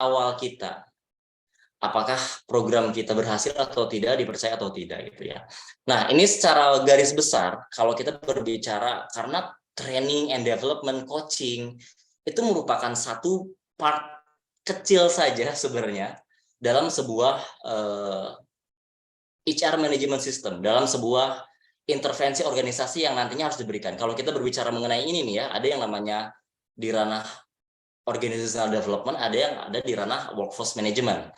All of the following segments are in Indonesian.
awal kita, apakah program kita berhasil atau tidak, dipercaya atau tidak gitu ya. Nah, ini secara garis besar kalau kita berbicara, karena training and development coaching itu merupakan satu part kecil saja sebenarnya dalam sebuah HR management system, dalam sebuah intervensi organisasi yang nantinya harus diberikan. Kalau kita berbicara mengenai ini nih ya, ada yang namanya di ranah organizational development, ada yang ada di ranah workforce management.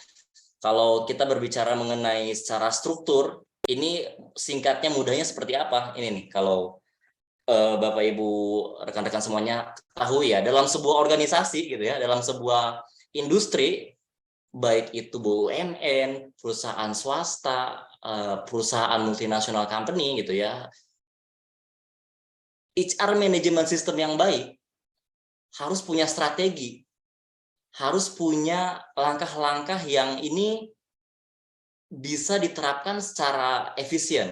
Kalau kita berbicara mengenai secara struktur, ini singkatnya mudahnya seperti apa? Ini nih, kalau Bapak Ibu rekan-rekan semuanya tahu ya, dalam sebuah organisasi gitu ya, dalam sebuah industri, baik itu BUMN, perusahaan swasta, perusahaan multinasional company gitu ya, HR management system yang baik harus punya strategi, harus punya langkah-langkah yang ini bisa diterapkan secara efisien.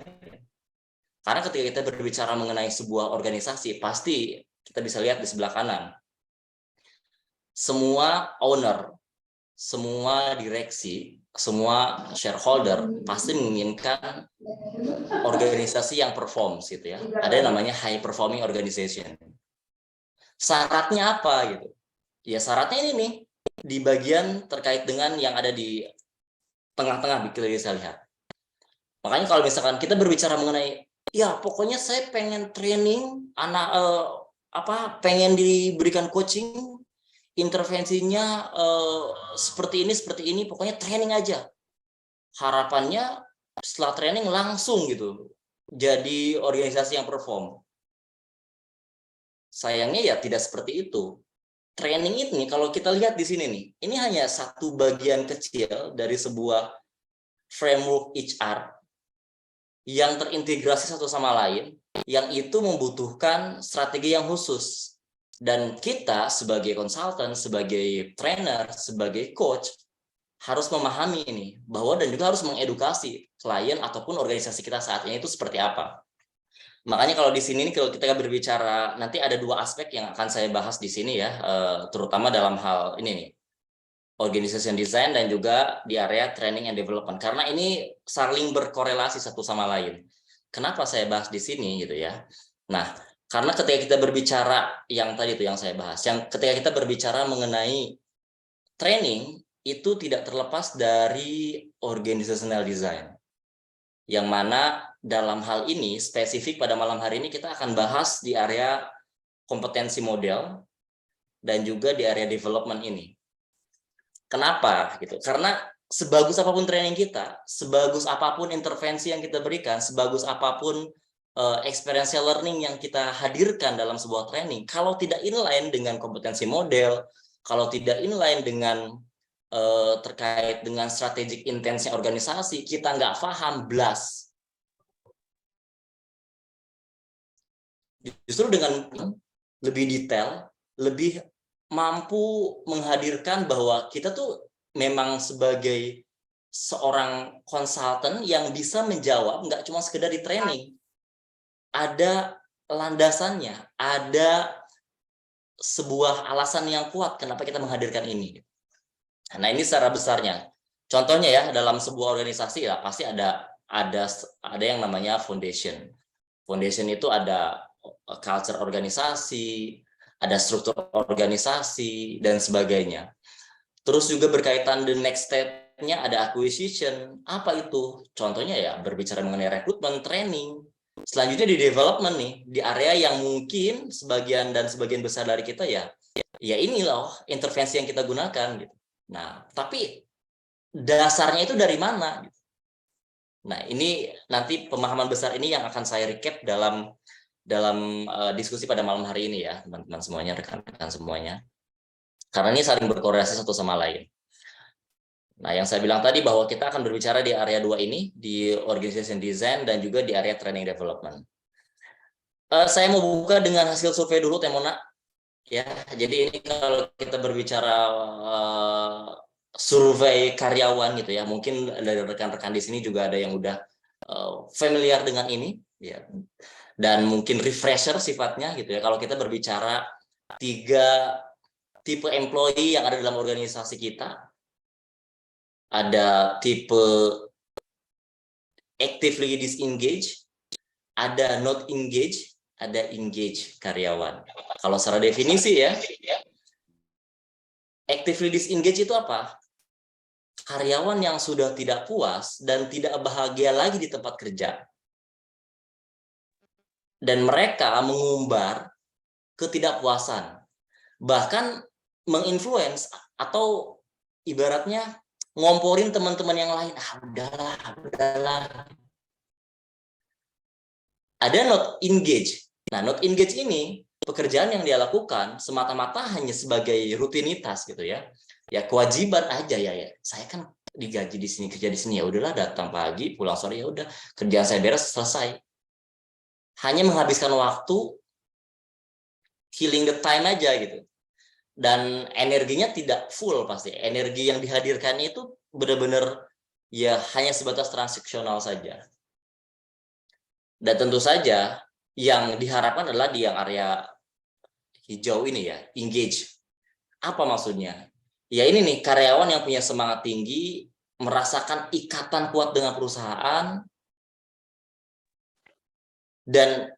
Karena ketika kita berbicara mengenai sebuah organisasi, pasti kita bisa lihat di sebelah kanan. Semua owner, semua direksi, semua shareholder pasti menginginkan organisasi yang perform gitu ya. Ada yang namanya high performing organization. Syaratnya apa gitu? Ya syaratnya ini nih, di bagian terkait dengan yang ada di tengah-tengah bisa lihat. Makanya kalau misalkan kita berbicara mengenai, ya pokoknya saya pengen training anak pengen diberikan coaching, intervensinya seperti ini, pokoknya training aja. Harapannya setelah training langsung gitu jadi organisasi yang perform. Sayangnya ya tidak seperti itu. Training ini kalau kita lihat di sini nih, ini hanya satu bagian kecil dari sebuah framework HR yang terintegrasi satu sama lain, yang itu membutuhkan strategi yang khusus. Dan kita sebagai konsultan, sebagai trainer, sebagai coach, harus memahami ini, bahwa dan juga harus mengedukasi klien ataupun organisasi kita saat ini itu seperti apa. Makanya kalau di sini kalau kita berbicara, nanti ada dua aspek yang akan saya bahas di sini ya, terutama dalam hal ini nih, organization design dan juga di area training and development, karena ini saling berkorelasi satu sama lain. Kenapa saya bahas di sini gitu ya? Nah, karena ketika kita berbicara yang tadi itu yang saya bahas, yang ketika kita berbicara mengenai training itu tidak terlepas dari organizational design, yang mana dalam hal ini spesifik pada malam hari ini kita akan bahas di area kompetensi model dan juga di area development ini. Kenapa gitu? Karena sebagus apapun training kita, sebagus apapun intervensi yang kita berikan, sebagus apapun experiential learning yang kita hadirkan dalam sebuah training, kalau tidak inline dengan kompetensi model, kalau tidak inline dengan terkait dengan strategic intensnya organisasi, kita nggak paham blast. Justru dengan lebih detail, lebih mampu menghadirkan bahwa kita tuh memang sebagai seorang konsultan yang bisa menjawab nggak cuma sekedar di training. Ada landasannya, ada sebuah alasan yang kuat kenapa kita menghadirkan ini. Nah, ini secara besarnya. Contohnya ya, dalam sebuah organisasi ya pasti ada yang namanya foundation. Foundation itu ada culture organisasi, ada struktur organisasi dan sebagainya. Terus juga berkaitan the next step-nya ada acquisition. Apa itu? Contohnya ya berbicara mengenai rekrutmen, training. Selanjutnya di development nih, di area yang mungkin sebagian besar dari kita ya ini loh intervensi yang kita gunakan gitu. Nah, tapi dasarnya itu dari mana? Nah, ini nanti pemahaman besar ini yang akan saya recap dalam diskusi pada malam hari ini ya, teman-teman semuanya, rekan-rekan semuanya. Karena ini saling berkorelasi satu sama lain. Nah, yang saya bilang tadi bahwa kita akan berbicara di area 2 ini, di organization design dan juga di area training development. Saya mau buka dengan hasil survei dulu, Temona. Ya, jadi ini kalau kita berbicara survei karyawan gitu ya, mungkin dari rekan-rekan di sini juga ada yang udah familiar dengan ini, ya, dan mungkin refresher sifatnya gitu ya. Kalau kita berbicara 3 tipe employee yang ada dalam organisasi kita, ada tipe actively disengage, ada not engage, ada engage karyawan. Kalau secara definisi ya, actively disengage itu apa? Karyawan yang sudah tidak puas dan tidak bahagia lagi di tempat kerja. Dan mereka mengumbar ketidakpuasan. Bahkan menginfluence atau ibaratnya ngomporin teman-teman yang lain. Udahlah, udahlah. Ada not engage. Nah, not engage ini pekerjaan yang dia lakukan semata-mata hanya sebagai rutinitas gitu ya. Ya kewajiban aja ya. Saya kan digaji di sini, kerja di sini, ya udahlah, datang pagi, pulang sore, ya udah, kerjaan saya beres, selesai. Hanya menghabiskan waktu, killing the time aja gitu. Dan energinya tidak full pasti. Energi yang dihadirkannya itu benar-benar ya hanya sebatas transaksional saja. Dan tentu saja yang diharapkan adalah di yang area hijau ini ya, engage. Apa maksudnya? Ya ini nih, karyawan yang punya semangat tinggi, merasakan ikatan kuat dengan perusahaan, dan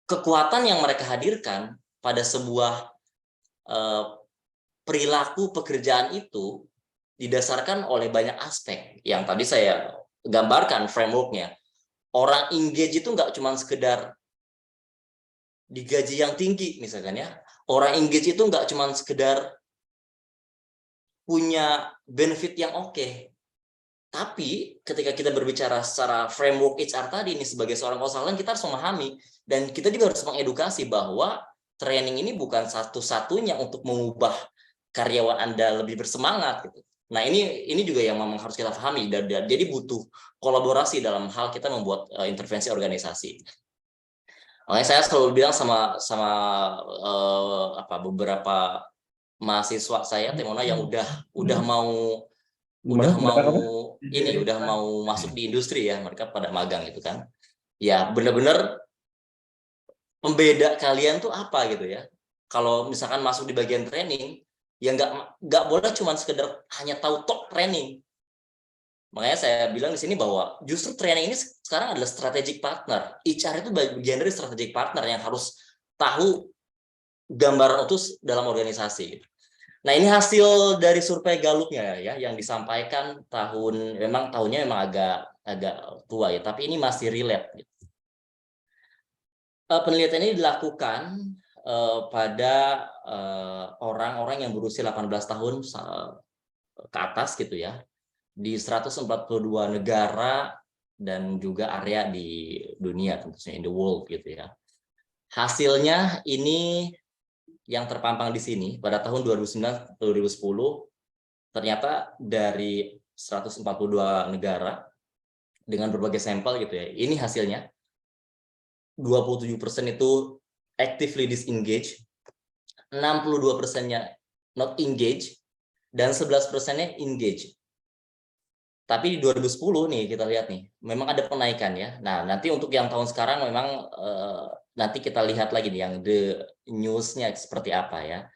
kekuatan yang mereka hadirkan pada sebuah perilaku pekerjaan itu didasarkan oleh banyak aspek yang tadi saya gambarkan frameworknya. Orang engage itu nggak cuma sekedar digaji yang tinggi misalkan ya. Orang engage itu nggak cuma sekedar punya benefit yang oke. Tapi ketika kita berbicara secara framework HR tadi ini sebagai seorang konsultan, kita harus memahami dan kita juga harus mengedukasi bahwa training ini bukan satu-satunya untuk mengubah karyawan Anda lebih bersemangat gitu. Nah, ini juga yang memang harus kita pahami, dan jadi butuh kolaborasi dalam hal kita membuat intervensi organisasi. Makanya saya selalu bilang sama beberapa mahasiswa saya Temona yang udah mau masuk di industri ya, mereka pada magang gitu kan. Ya, benar-benar pembeda kalian tuh apa gitu ya. Kalau misalkan masuk di bagian training, ya nggak boleh cuma sekedar hanya tahu top training. Makanya saya bilang di sini bahwa justru training ini sekarang adalah strategic partner. HR itu bagian dari strategic partner yang harus tahu gambaran utuh dalam organisasi. Nah, ini hasil dari survei Gallup-nya ya, yang disampaikan tahunnya memang agak tua ya, tapi ini masih relate. Penelitian ini dilakukan pada orang-orang yang berusia 18 tahun ke atas gitu ya, di 142 negara dan juga area di dunia tentunya, in the world gitu ya. Hasilnya ini yang terpampang di sini pada tahun 2009-2010, ternyata dari 142 negara dengan berbagai sampel gitu ya. Ini hasilnya 27% itu actively disengage, 62%-nya not engage, dan 11%-nya engage. Tapi di 2010 nih kita lihat nih, memang ada penaikan ya. Nah, nanti untuk yang tahun sekarang memang nanti kita lihat lagi nih yang the news-nya seperti apa ya.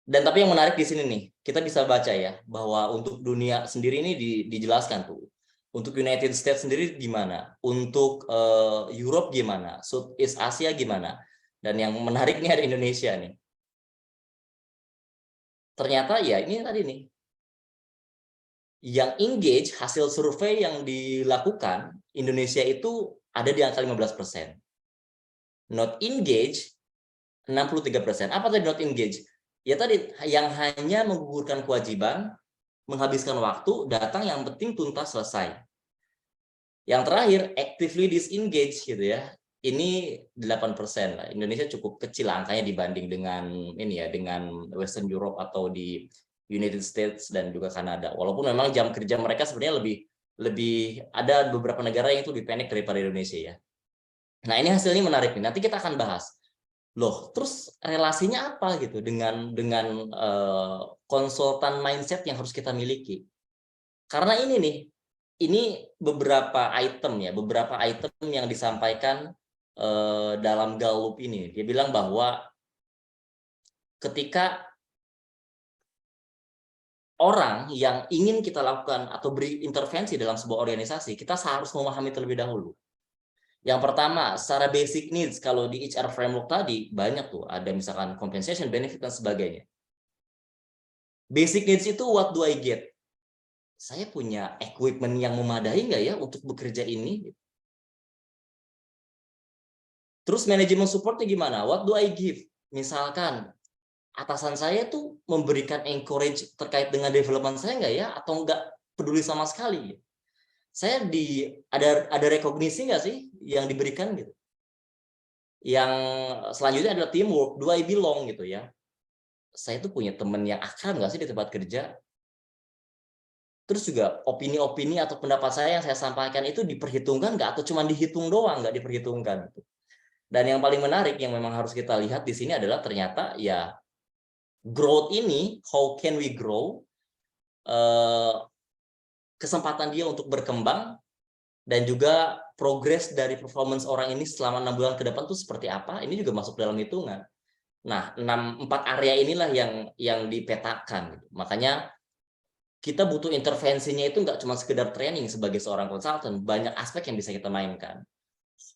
Dan tapi yang menarik di sini nih, kita bisa baca ya bahwa untuk dunia sendiri ini dijelaskan tuh. Untuk United States sendiri gimana? Untuk Europe gimana? Southeast Asia gimana? Dan yang menariknya ada Indonesia nih. Ternyata ya ini tadi nih, yang engage hasil survei yang dilakukan Indonesia itu ada di angka 15%. Not engage 63%. Apa tadi not engage? Ya tadi yang hanya menggugurkan kewajiban, menghabiskan waktu, datang yang penting tuntas selesai. Yang terakhir actively disengage gitu ya. Ini 8% lah. Indonesia cukup kecil angkanya dibanding dengan ini ya, dengan Western Europe atau di United States dan juga Kanada. Walaupun memang jam kerja mereka sebenarnya lebih ada beberapa negara yang itu lebih pendek daripada Indonesia ya. Nah, ini hasilnya menarik nih. Nanti kita akan bahas. Loh, terus relasinya apa gitu dengan konsultan mindset yang harus kita miliki? Karena ini nih, ini beberapa item yang disampaikan dalam Gallup ini. Dia bilang bahwa ketika orang yang ingin kita lakukan atau beri intervensi dalam sebuah organisasi, kita harus memahami terlebih dahulu. Yang pertama, secara basic needs, kalau di HR framework tadi, banyak tuh, ada misalkan compensation, benefit, dan sebagainya. Basic needs itu what do I get? Saya punya equipment yang memadai nggak ya untuk bekerja ini? Terus manajemen supportnya gimana? What do I give? Misalkan, atasan saya tuh memberikan encourage terkait dengan development saya nggak ya? Atau nggak peduli sama sekali? Saya ada rekognisi nggak sih yang diberikan gitu? Yang selanjutnya adalah teamwork, do I belong gitu ya. Saya tuh punya teman yang akrab nggak sih di tempat kerja? Terus juga opini-opini atau pendapat saya yang saya sampaikan itu diperhitungkan nggak, atau cuma dihitung doang, nggak diperhitungkan. Dan yang paling menarik yang memang harus kita lihat di sini adalah ternyata ya growth ini, how can we grow, kesempatan dia untuk berkembang, dan juga progres dari performance orang ini selama 6 bulan ke depan tuh seperti apa, ini juga masuk dalam hitungan. Nah, 4 area inilah yang dipetakan. Makanya kita butuh intervensinya itu nggak cuma sekedar training sebagai seorang konsultan, banyak aspek yang bisa kita mainkan.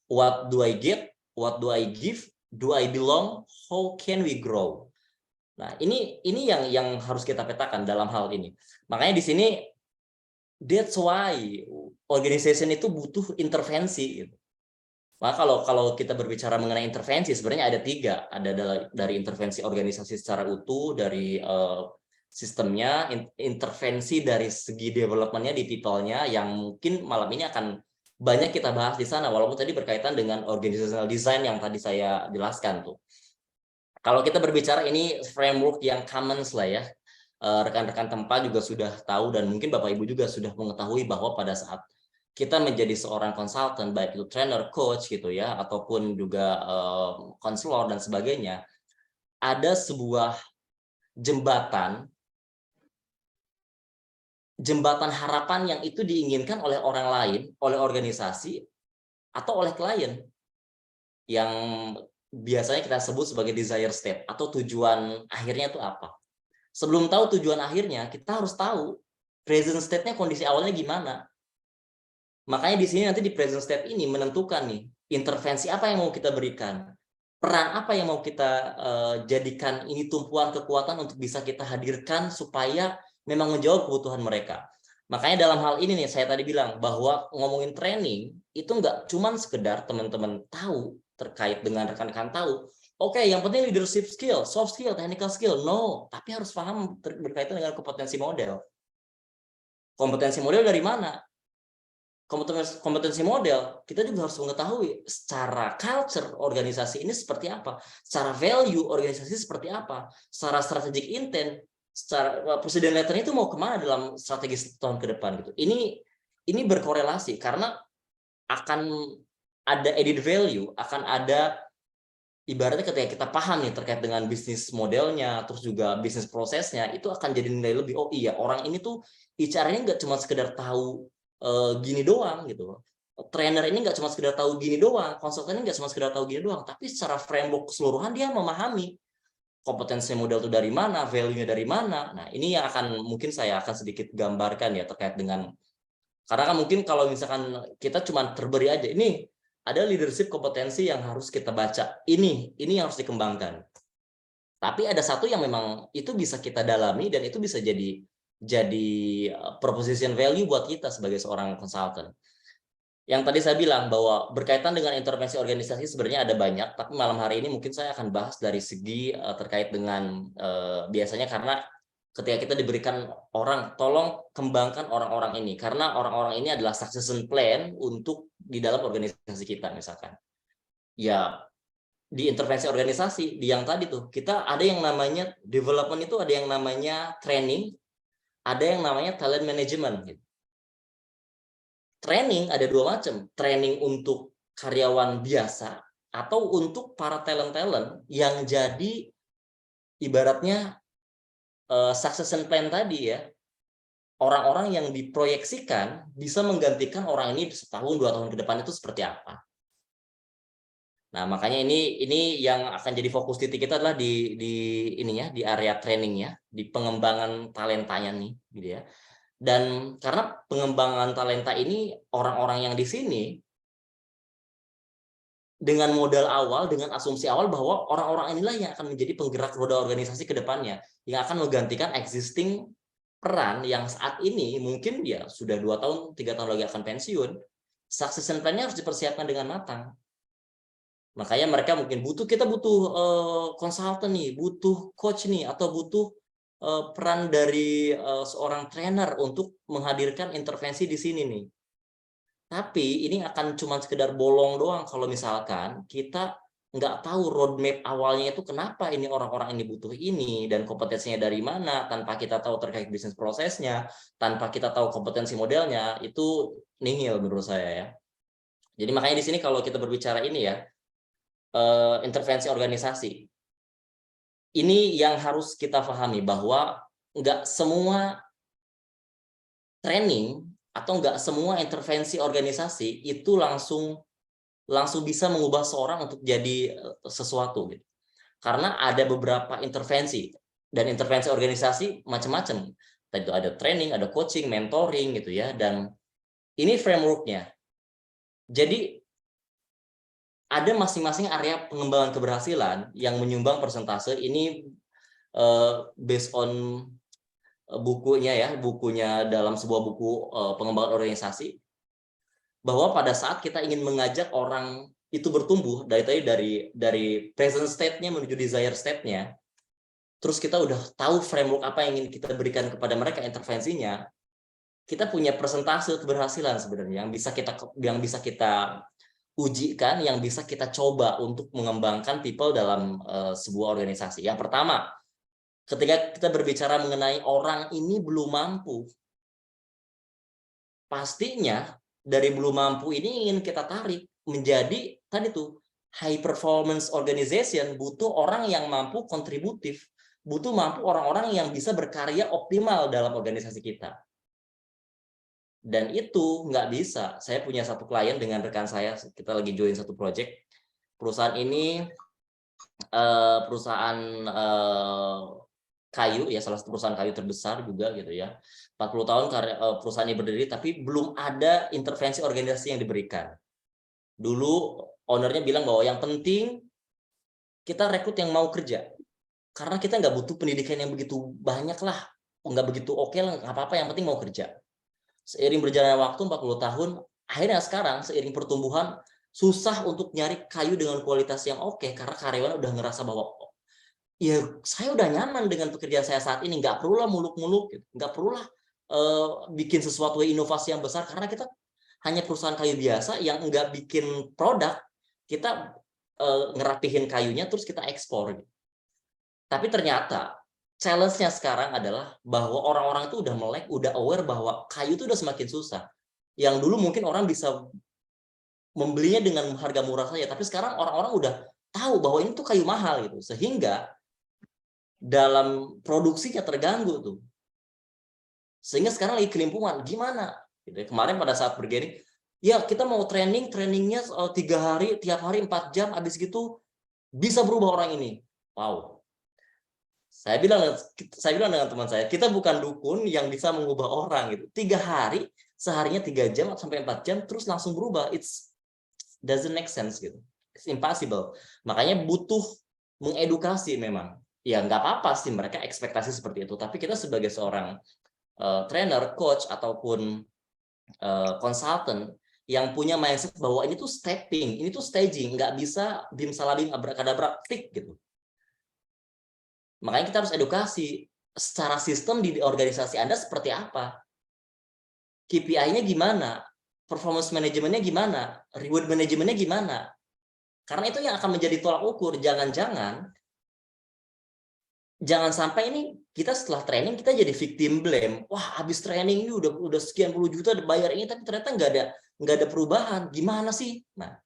What do I get? What do I give? Do I belong? How can we grow? Nah, ini yang harus kita petakan dalam hal ini. Makanya di sini that's why organization itu butuh intervensi gitu. Maka kalau kita berbicara mengenai intervensi, sebenarnya ada 3. Ada dari intervensi organisasi secara utuh, dari sistemnya, intervensi dari segi development-nya di people-nya, yang mungkin malam ini akan banyak kita bahas di sana, walaupun tadi berkaitan dengan organizational design yang tadi saya jelaskan tuh. Kalau kita berbicara ini framework yang common lah ya, rekan-rekan tempat juga sudah tahu, dan mungkin Bapak Ibu juga sudah mengetahui bahwa pada saat kita menjadi seorang konsultan, baik itu trainer, coach gitu ya, ataupun juga konselor dan sebagainya, ada sebuah jembatan harapan yang itu diinginkan oleh orang lain, oleh organisasi, atau oleh klien, yang biasanya kita sebut sebagai desire state, atau tujuan akhirnya itu apa. Sebelum tahu tujuan akhirnya, kita harus tahu present state-nya, kondisi awalnya gimana. Makanya di sini nanti di present state ini menentukan nih, intervensi apa yang mau kita berikan, peran apa yang mau kita jadikan ini tumpuan kekuatan untuk bisa kita hadirkan supaya memang menjawab kebutuhan mereka. Makanya dalam hal ini nih, saya tadi bilang bahwa ngomongin training itu nggak cuman sekedar teman-teman tahu terkait dengan rekan-rekan tahu, oke, yang penting leadership skill, soft skill, technical skill, no, tapi harus paham berkaitan dengan kompetensi model. Kompetensi model dari mana? Kompetensi model, kita juga harus mengetahui secara culture organisasi ini seperti apa, secara value organisasi seperti apa, secara strategic intent, secara presiden letternya itu mau kemana dalam strategi tahun ke depan gitu. Ini berkorelasi karena akan ada added value, akan ada ibaratnya ketika kita paham nih terkait dengan bisnis modelnya, terus juga bisnis prosesnya, itu akan jadi nilai lebih. Oh iya, orang ini tuh HR-nya nggak cuma sekedar tahu gini doang gitu. Trainer ini nggak cuma sekedar tahu gini doang, konsultan ini nggak cuma sekedar tahu gini doang, tapi secara framework keseluruhan dia memahami kompetensi model itu dari mana, value-nya dari mana. Nah, ini yang mungkin saya akan sedikit gambarkan ya terkait dengan, karena kan mungkin kalau misalkan kita cuma terberi aja, ini ada leadership kompetensi yang harus kita baca, ini yang harus dikembangkan. Tapi ada satu yang memang itu bisa kita dalami dan itu bisa jadi proposition value buat kita sebagai seorang konsultan. Yang tadi saya bilang bahwa berkaitan dengan intervensi organisasi sebenarnya ada banyak, tapi malam hari ini mungkin saya akan bahas dari segi terkait dengan biasanya, karena ketika kita diberikan orang, tolong kembangkan orang-orang ini, karena orang-orang ini adalah succession plan untuk di dalam organisasi kita misalkan. Ya, di intervensi organisasi, di yang tadi tuh, kita ada yang namanya development, itu ada yang namanya training, ada yang namanya talent management. Training ada 2 macam, training untuk karyawan biasa atau untuk para talent-talent yang jadi ibaratnya succession plan tadi ya, orang-orang yang diproyeksikan bisa menggantikan orang ini setahun 2 tahun ke depan itu seperti apa. Nah, makanya ini yang akan jadi fokus titik kita adalah di ininya, di area trainingnya, di pengembangan talentanya nih, gitu ya. Dan karena pengembangan talenta ini orang-orang yang di sini dengan modal awal, dengan asumsi awal bahwa orang-orang inilah yang akan menjadi penggerak roda organisasi ke depannya, yang akan menggantikan existing peran yang saat ini mungkin ya sudah 2 tahun, 3 tahun lagi akan pensiun. Succession plan-nya harus dipersiapkan dengan matang. Makanya mereka mungkin kita butuh konsultan nih, butuh coach nih, atau butuh peran dari seorang trainer untuk menghadirkan intervensi di sini nih. Tapi ini akan cuma sekedar bolong doang kalau misalkan kita nggak tahu roadmap awalnya itu kenapa ini orang-orang ini butuh ini dan kompetensinya dari mana, tanpa kita tahu terkait bisnis prosesnya, tanpa kita tahu kompetensi modelnya, itu nihil menurut saya ya. Jadi makanya di sini kalau kita berbicara ini ya, intervensi organisasi. Ini yang harus kita pahami bahwa nggak semua training atau nggak semua intervensi organisasi itu langsung bisa mengubah seorang untuk jadi sesuatu gitu. Karena ada beberapa intervensi dan intervensi organisasi macam-macam. Tadi itu ada training, ada coaching, mentoring gitu ya, dan ini frameworknya. Jadi ada masing-masing area pengembangan keberhasilan yang menyumbang persentase ini based on bukunya dalam sebuah buku pengembangan organisasi, bahwa pada saat kita ingin mengajak orang itu bertumbuh dari present state-nya menuju desire state-nya, terus kita udah tahu framework apa yang ingin kita berikan kepada mereka intervensinya, kita punya persentase keberhasilan sebenarnya yang bisa kita ujikan, yang bisa kita coba untuk mengembangkan people dalam sebuah organisasi. Yang pertama, ketika kita berbicara mengenai orang ini belum mampu, pastinya dari belum mampu ini ingin kita tarik menjadi tadi tuh high performance organization, butuh orang yang mampu kontributif, butuh mampu orang-orang yang bisa berkarya optimal dalam organisasi kita. Dan itu nggak bisa. Saya punya satu klien dengan rekan saya, kita lagi join satu project. Perusahaan ini perusahaan kayu ya, salah satu perusahaan kayu terbesar juga gitu ya. 40 tahun perusahaan ini berdiri, tapi belum ada intervensi organisasi yang diberikan. Dulu ownernya bilang bahwa yang penting kita rekrut yang mau kerja, karena kita nggak butuh pendidikan yang begitu banyak lah, nggak begitu oke lah, nggak apa-apa, yang penting mau kerja. Seiring berjalannya waktu 40 tahun, akhirnya sekarang seiring pertumbuhan, susah untuk nyari kayu dengan kualitas yang oke, karena karyawan udah ngerasa bahwa ya saya udah nyaman dengan pekerjaan saya saat ini, nggak perlulah muluk-muluk, nggak perlulah bikin sesuatu inovasi yang besar, karena kita hanya perusahaan kayu biasa yang nggak bikin produk, kita ngerapihin kayunya terus kita ekspor. Tapi ternyata challenge-nya sekarang adalah bahwa orang-orang itu udah melek, udah aware bahwa kayu itu udah semakin susah. Yang dulu mungkin orang bisa membelinya dengan harga murah saja, tapi sekarang orang-orang udah tahu bahwa ini tuh kayu mahal gitu, sehingga dalam produksinya terganggu tuh. Sehingga sekarang lagi kelimpungan, gimana? Gitu. Kemarin pada saat bergaining, ya kita mau trainingnya 3 hari, tiap hari 4 jam, habis gitu bisa berubah orang ini. Wow. Saya bilang dengan teman saya, kita bukan dukun yang bisa mengubah orang gitu. 3 hari, seharinya 3 jam sampai 4 jam, terus langsung berubah. It doesn't make sense gitu. It's impossible. Makanya butuh mengedukasi memang. Ya nggak apa-apa sih mereka ekspektasi seperti itu, tapi kita sebagai seorang trainer, coach, ataupun consultant yang punya mindset bahwa ini tuh stepping, ini tuh staging, nggak bisa bim salabim abrakadabra klik gitu. Makanya kita harus edukasi secara sistem di organisasi Anda seperti apa, KPI-nya gimana, performance manajemennya gimana, reward manajemennya gimana, karena itu yang akan menjadi tolak ukur. Jangan sampai ini kita setelah training kita jadi victim blame. Wah, habis training ini udah sekian puluh juta bayar ini, tapi ternyata nggak ada perubahan. Gimana sih? Nah,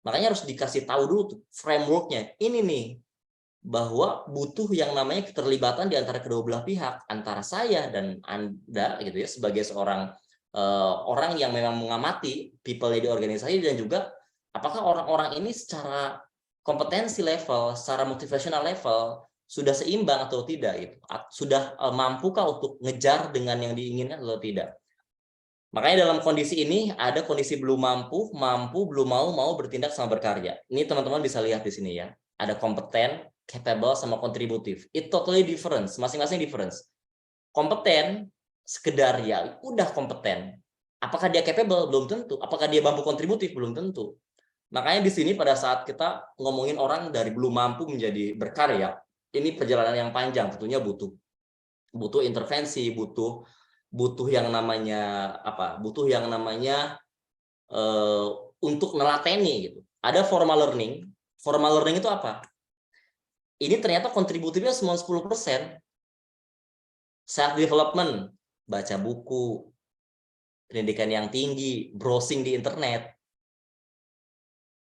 makanya harus dikasih tahu dulu tuh frameworknya. Ini nih, bahwa butuh yang namanya keterlibatan di antara kedua belah pihak, antara saya dan Anda gitu ya, sebagai seorang orang yang memang mengamati people di organisasi, dan juga Apakah orang-orang ini secara kompetensi level, secara motivational level sudah seimbang atau tidak itu? Sudah mampukah untuk ngejar dengan yang diinginkan atau tidak? Makanya dalam kondisi ini ada kondisi belum mampu, mampu, belum mau bertindak sama berkarya. Ini teman-teman bisa lihat di sini ya. Ada kompeten, capable, sama kontributif. It totally different, masing-masing difference. Kompeten, sekedar ya udah kompeten. Apakah dia capable? Belum tentu. Apakah dia mampu kontributif? Belum tentu. Makanya di sini pada saat kita ngomongin orang dari belum mampu menjadi berkarya, ini perjalanan yang panjang, tentunya butuh intervensi, butuh yang namanya apa? Butuh yang namanya untuk nelateni gitu. Ada formal learning. Formal learning itu apa? Ini ternyata kontributifnya semua 10%. Self development, baca buku, pendidikan yang tinggi, browsing di internet.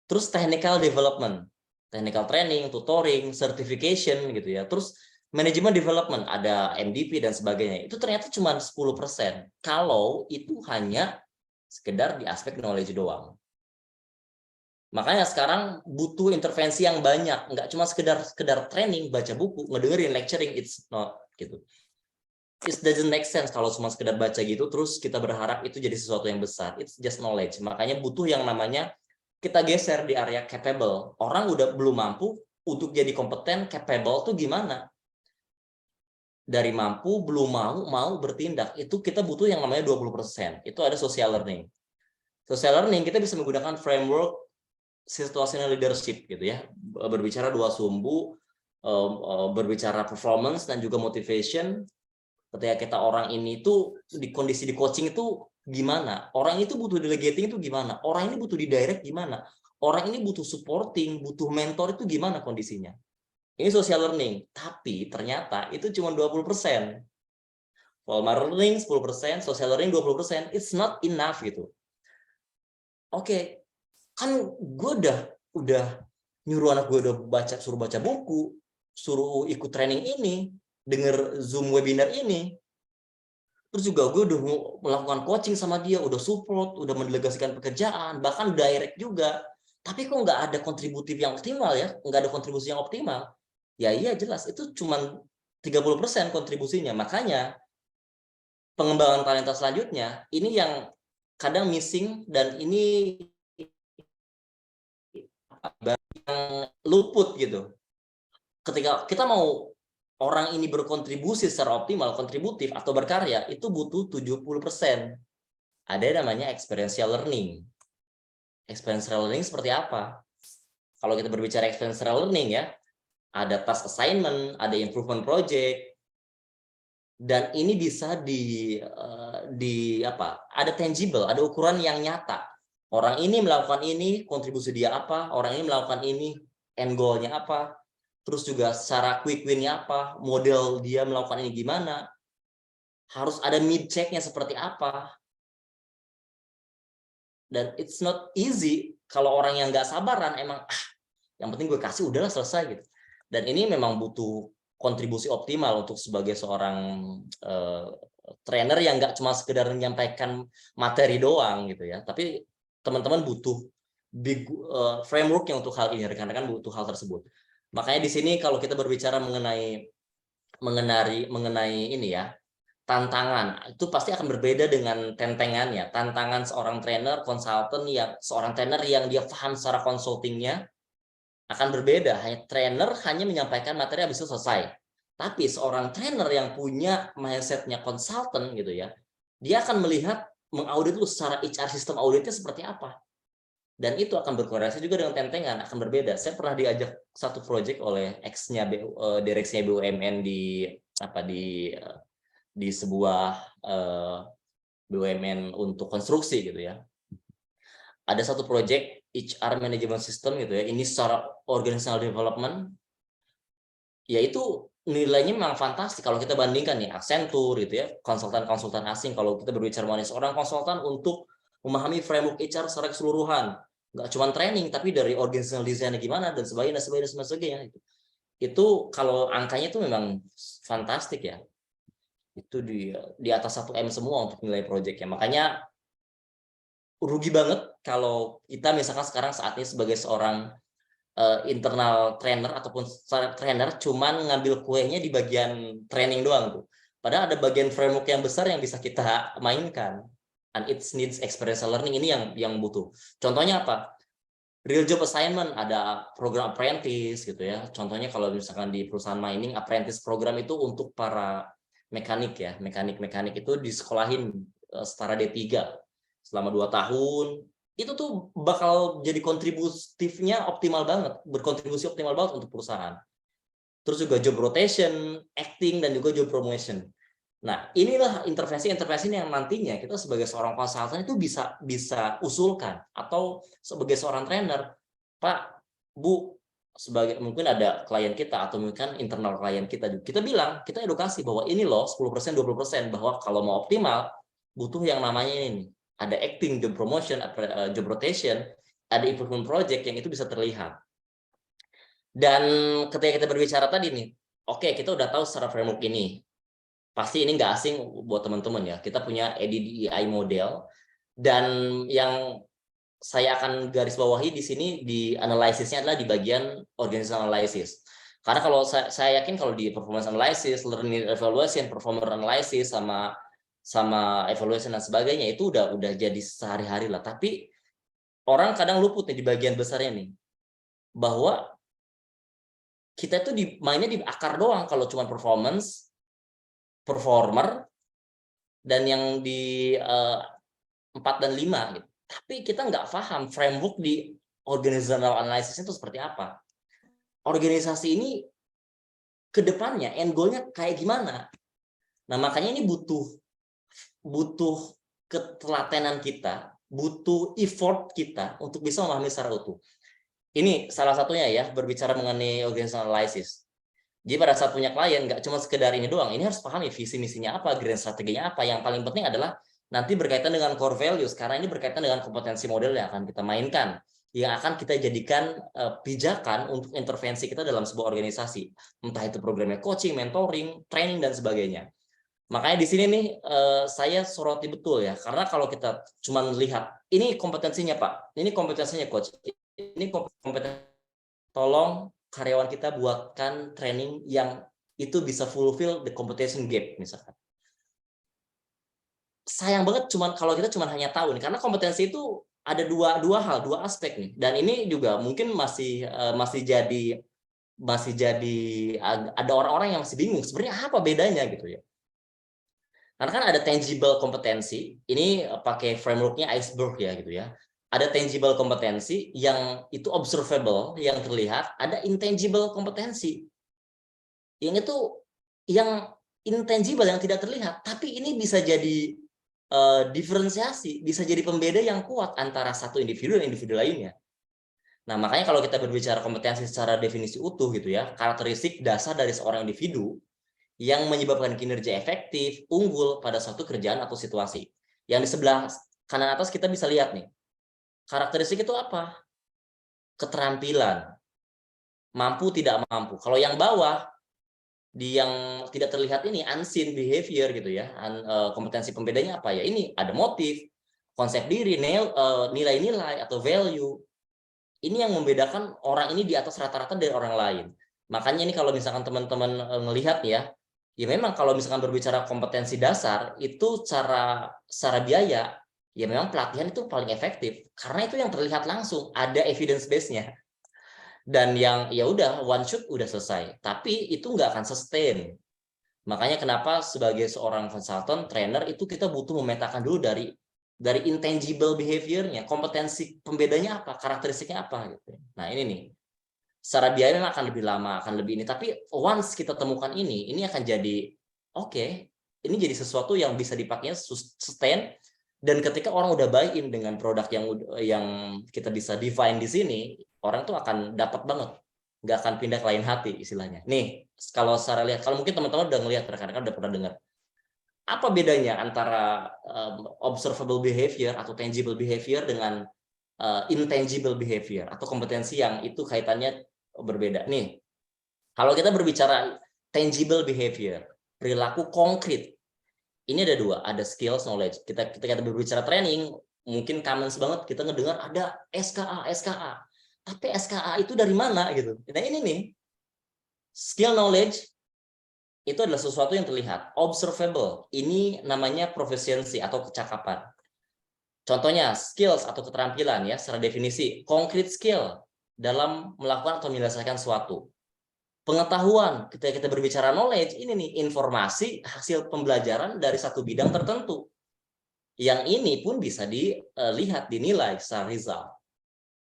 Terus technical development, technical training, tutoring, certification gitu ya. Terus management development, ada MDP dan sebagainya. Itu ternyata cuma 10%. Kalau itu hanya sekedar di aspek knowledge doang. Makanya sekarang butuh intervensi yang banyak, nggak cuma sekedar training, baca buku, ngedengerin lecturing, it's not gitu. It doesn't make sense kalau cuma sekedar baca gitu terus kita berharap itu jadi sesuatu yang besar. It's just knowledge. Makanya butuh yang namanya kita geser di area capable. Orang udah belum mampu untuk jadi kompeten, capable tuh gimana? Dari mampu, belum mau bertindak. Itu kita butuh yang namanya 20%. Itu ada social learning. Social learning kita bisa menggunakan framework situational leadership gitu ya. Berbicara dua sumbu, berbicara performance dan juga motivation. Ketika kita orang ini tuh di kondisi di coaching itu gimana? Orang itu butuh delegating itu gimana? Orang ini butuh di direct gimana? Orang ini butuh supporting, butuh mentor itu gimana kondisinya? Ini social learning, tapi ternyata itu cuma 20%. Formal learning 10%, social learning 20%. It's not enough gitu. Oke, kan gue udah nyuruh anak gue udah suruh baca buku, suruh ikut training ini, denger Zoom webinar ini. Terus juga gue udah melakukan coaching sama dia, udah support, udah mendelegasikan pekerjaan, bahkan direct juga. Tapi kok nggak ada kontributif yang optimal ya, nggak ada kontribusi yang optimal. Ya iya jelas, itu cuma 30% kontribusinya. Makanya pengembangan talenta selanjutnya, ini yang kadang missing dan ini yang luput gitu. Ketika kita mau orang ini berkontribusi secara optimal, kontributif atau berkarya, itu butuh 70%. Ada namanya experiential learning. Experiential learning seperti apa? Kalau kita berbicara experiential learning ya, ada task assignment, ada improvement project, dan ini bisa di apa? Ada tangible, ada ukuran yang nyata. Orang ini melakukan ini, kontribusi dia apa? Orang ini melakukan ini, end goal-nya apa? Terus juga secara quick win-nya apa? Model dia melakukan ini gimana? Harus ada mid check-nya seperti apa? Dan it's not easy kalau orang yang nggak sabaran emang yang penting gue kasih udahlah selesai gitu. Dan ini memang butuh kontribusi optimal untuk sebagai seorang trainer yang nggak cuma sekedar menyampaikan materi doang gitu ya, tapi teman-teman butuh big framework yang untuk hal ini, rekan-rekan butuh hal tersebut. Makanya di sini kalau kita berbicara mengenai ini ya, tantangan itu pasti akan berbeda dengan tentengannya. Tantangan seorang trainer, seorang trainer yang dia paham secara consultingnya akan berbeda. Trainer hanya menyampaikan materi habis itu selesai. Tapi seorang trainer yang punya mindsetnya konsultan gitu ya, dia akan melihat mengaudit lu secara HR sistem auditnya seperti apa. Dan itu akan berkorelasi juga dengan tentengan, akan berbeda. Saya pernah diajak satu project oleh ex-nya direksinya BUMN di sebuah BUMN untuk konstruksi gitu ya. Ada satu project HR management system gitu ya. Ini secara organizational development, yaitu nilainya memang fantastis kalau kita bandingkan nih Accenture gitu ya, konsultan-konsultan asing. Kalau kita berbicara mengenai seorang konsultan untuk memahami framework HR secara keseluruhan, nggak cuma training tapi dari organizational design gimana dan sebagainya gitu. Itu kalau angkanya itu memang fantastik ya. Itu di atas 1M semua untuk nilai projectnya. Makanya rugi banget kalau kita misalkan sekarang saat ini sebagai seorang internal trainer ataupun trainer cuman ngambil kuenya di bagian training doang tuh. Padahal ada bagian framework yang besar yang bisa kita mainkan. And it needs experiential learning, ini yang butuh. Contohnya apa? Real job assignment, ada program apprentice gitu ya. Contohnya kalau misalkan di perusahaan mining, apprentice program itu untuk para mekanik ya. Mekanik itu disekolahin setara D3 selama 2 tahun. Itu tuh bakal jadi kontributifnya optimal banget, berkontribusi optimal banget untuk perusahaan. Terus juga job rotation, acting, dan juga job promotion. Nah, inilah intervensi-intervensi yang nantinya kita sebagai seorang konsultan itu bisa usulkan, atau sebagai seorang trainer, Pak, Bu, sebagai mungkin ada klien kita atau mungkin internal klien kita bilang, kita edukasi bahwa ini loh 10% 20% bahwa kalau mau optimal butuh yang namanya ini. Ada acting, job promotion, job rotation, ada improvement project yang itu bisa terlihat. Dan ketika kita berbicara tadi nih, oke, kita udah tahu secara framework ini. Pasti ini nggak asing buat teman-teman ya. Kita punya ADDEI model, dan yang saya akan garis bawahi di sini di analisisnya adalah di bagian organizational analysis. Karena kalau saya yakin kalau di performance analysis, learning evaluation, performer analysis, sama evaluation dan sebagainya itu udah jadi sehari-hari lah. Tapi orang kadang luput nih di bagian besarnya nih, bahwa kita itu mainnya di akar doang kalau cuma performance, performer, dan yang di 4 dan 5 gitu. Tapi kita nggak paham framework di organizational analysis itu seperti apa. Organisasi ini ke depannya end goal-nya kayak gimana. Nah, makanya ini butuh ketelatenan kita, butuh effort kita untuk bisa memahami secara utuh. Ini salah satunya ya, berbicara mengenai organizational analysis. Jadi pada saat punya klien, nggak cuma sekedar ini doang, ini harus pahami visi misinya apa, grand strateginya apa. Yang paling penting adalah nanti berkaitan dengan core values, karena ini berkaitan dengan kompetensi model yang akan kita mainkan, yang akan kita jadikan pijakan untuk intervensi kita dalam sebuah organisasi, entah itu programnya coaching, mentoring, training, dan sebagainya. Makanya di sini nih saya soroti betul ya, karena kalau kita cuma melihat ini kompetensinya Pak, ini kompetensinya coach, ini kompetensi, tolong karyawan kita buatkan training yang itu bisa fulfill the competition gap misalkan. Sayang banget kalau kita cuma hanya tahu nih, karena kompetensi itu ada dua aspek nih, dan ini juga mungkin masih jadi ada orang-orang yang masih bingung sebenarnya apa bedanya gitu ya. Karena kan ada tangible kompetensi, ini pakai frameworknya iceberg ya gitu ya. Ada tangible kompetensi yang itu observable, yang terlihat, ada intangible kompetensi. Yang itu yang intangible, yang tidak terlihat, tapi ini bisa jadi diferensiasi, bisa jadi pembeda yang kuat antara satu individu dan individu lainnya. Nah, makanya kalau kita berbicara kompetensi secara definisi utuh gitu ya, karakteristik dasar dari seorang individu yang menyebabkan kinerja efektif, unggul pada suatu kerjaan atau situasi. Yang di sebelah kanan atas kita bisa lihat nih, karakteristik itu apa? Keterampilan, mampu tidak mampu. Kalau yang bawah, di yang tidak terlihat ini, unseen behavior gitu ya, kompetensi pembedanya apa ya? Ini ada motif, konsep diri, nilai-nilai atau value. Ini yang membedakan orang ini di atas rata-rata dari orang lain. Makanya ini kalau misalkan teman-teman melihat ya memang kalau misalkan berbicara kompetensi dasar itu secara biaya, ya memang pelatihan itu paling efektif karena itu yang terlihat langsung, ada evidence base-nya. Dan yang ya udah one shot udah selesai, tapi itu nggak akan sustain. Makanya kenapa sebagai seorang consultant, trainer itu kita butuh memetakan dulu dari intangible behavior-nya, kompetensi pembedanya apa, karakteristiknya apa gitu. Nah, ini nih. Secara biaya memang akan lebih lama, akan lebih ini, tapi once kita temukan ini akan jadi oke, ini jadi sesuatu yang bisa dipakainya sustain, dan ketika orang udah buy-in dengan produk yang kita bisa define di sini, orang tuh akan dapat banget, nggak akan pindah ke lain hati istilahnya. Nih, kalau secara lihat, kalau mungkin teman-teman udah ngelihat, rekan-rekan udah pernah dengar, apa bedanya antara observable behavior atau tangible behavior dengan intangible behavior atau kompetensi yang itu kaitannya berbeda. Nih, kalau kita berbicara tangible behavior, perilaku konkret, ini ada dua, ada skills, knowledge. Kita berbicara training, mungkin common banget kita ngedengar ada SKA. Tapi SKA itu dari mana gitu? Nah ini nih, skill knowledge itu adalah sesuatu yang terlihat, observable. Ini namanya proficiency atau kecakapan. Contohnya skills atau keterampilan ya, secara definisi concrete skill dalam melakukan atau menyelesaikan suatu. Pengetahuan, ketika kita berbicara knowledge, ini nih informasi hasil pembelajaran dari satu bidang tertentu. Yang ini pun bisa dilihat, dinilai secara result.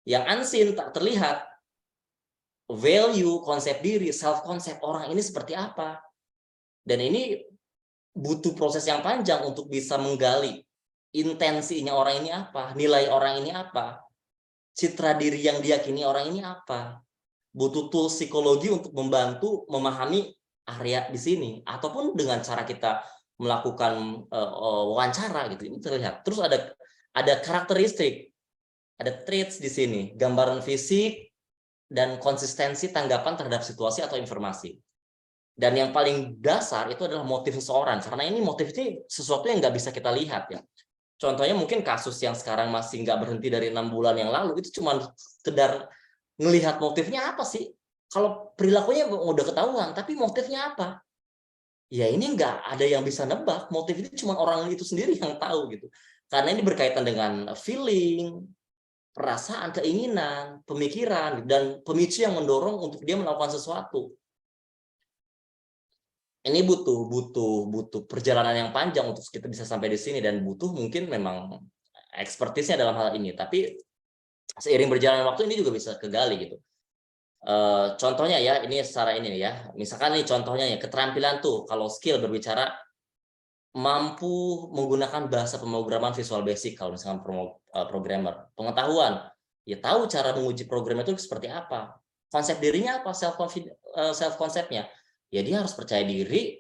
Yang unseen, tak terlihat, value, konsep diri, self-concept orang ini seperti apa. Dan ini butuh proses yang panjang untuk bisa menggali intensinya orang ini apa, nilai orang ini apa, citra diri yang diyakini orang ini apa. Butuh tools psikologi untuk membantu memahami area di sini, ataupun dengan cara kita melakukan wawancara gitu, ini terlihat. Terus ada karakteristik, ada traits di sini, gambaran fisik dan konsistensi tanggapan terhadap situasi atau informasi. Dan yang paling dasar itu adalah motif seseorang, karena ini motif ini sesuatu yang nggak bisa kita lihat ya. Contohnya mungkin kasus yang sekarang masih nggak berhenti dari 6 bulan yang lalu, itu cuma sekedar ngelihat motifnya apa sih. Kalau perilakunya udah ketahuan, tapi motifnya apa? Ya ini nggak ada yang bisa nebak, motif itu cuma orang itu sendiri yang tahu gitu. Karena ini berkaitan dengan feeling, perasaan, keinginan, pemikiran, dan pemicu yang mendorong untuk dia melakukan sesuatu. Ini butuh perjalanan yang panjang untuk kita bisa sampai di sini, dan butuh mungkin memang ekspertisnya dalam hal ini. Tapi seiring berjalannya waktu ini juga bisa kegali gitu. Contohnya ya, ini secara ini ya. Misalkan nih contohnya ya, keterampilan tuh kalau skill berbicara mampu menggunakan bahasa pemrograman Visual Basic kalau misalkan programmer. Pengetahuan, ya tahu cara menguji program itu seperti apa. Konsep dirinya apa, self conceptnya. Ya dia harus percaya diri,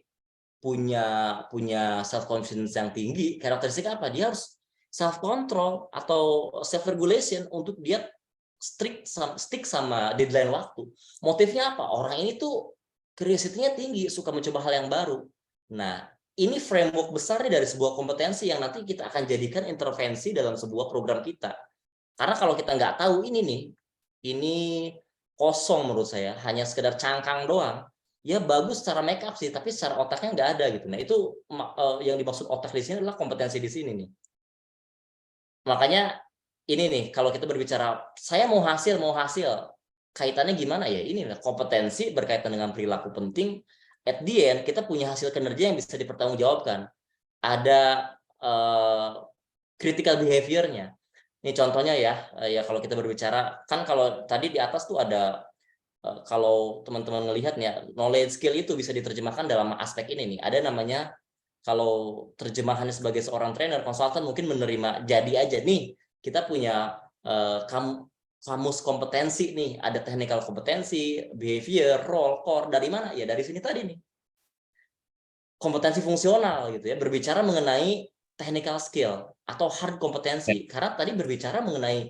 punya self confidence yang tinggi. Karakteristik apa? Dia harus self control atau self regulation untuk dia stick sama deadline waktu. Motifnya apa? Orang ini tuh curiosity-nya tinggi, suka mencoba hal yang baru. Nah, ini framework besar dari sebuah kompetensi yang nanti kita akan jadikan intervensi dalam sebuah program kita. Karena kalau kita nggak tahu ini nih, ini kosong menurut saya, hanya sekedar cangkang doang. Ya bagus secara make up sih, tapi secara otaknya nggak ada gitu. Nah itu yang dimaksud otak di sini adalah kompetensi di sini nih. Makanya ini nih, kalau kita berbicara saya mau hasil, kaitannya gimana ya? Ini kompetensi berkaitan dengan perilaku penting. At the end kita punya hasil kinerja yang bisa dipertanggungjawabkan. Ada critical behavior-nya. Ini contohnya ya kalau kita berbicara kan kalau tadi di atas tuh ada kalau teman-teman melihat ya, knowledge skill itu bisa diterjemahkan dalam aspek ini nih. Ada namanya, kalau terjemahannya sebagai seorang trainer, konsultan mungkin menerima jadi aja nih, kita punya kamus kompetensi nih, ada technical kompetensi, behavior, role, core, dari mana? Ya dari sini tadi nih. Kompetensi fungsional gitu ya, berbicara mengenai technical skill atau hard kompetensi. Karena tadi berbicara mengenai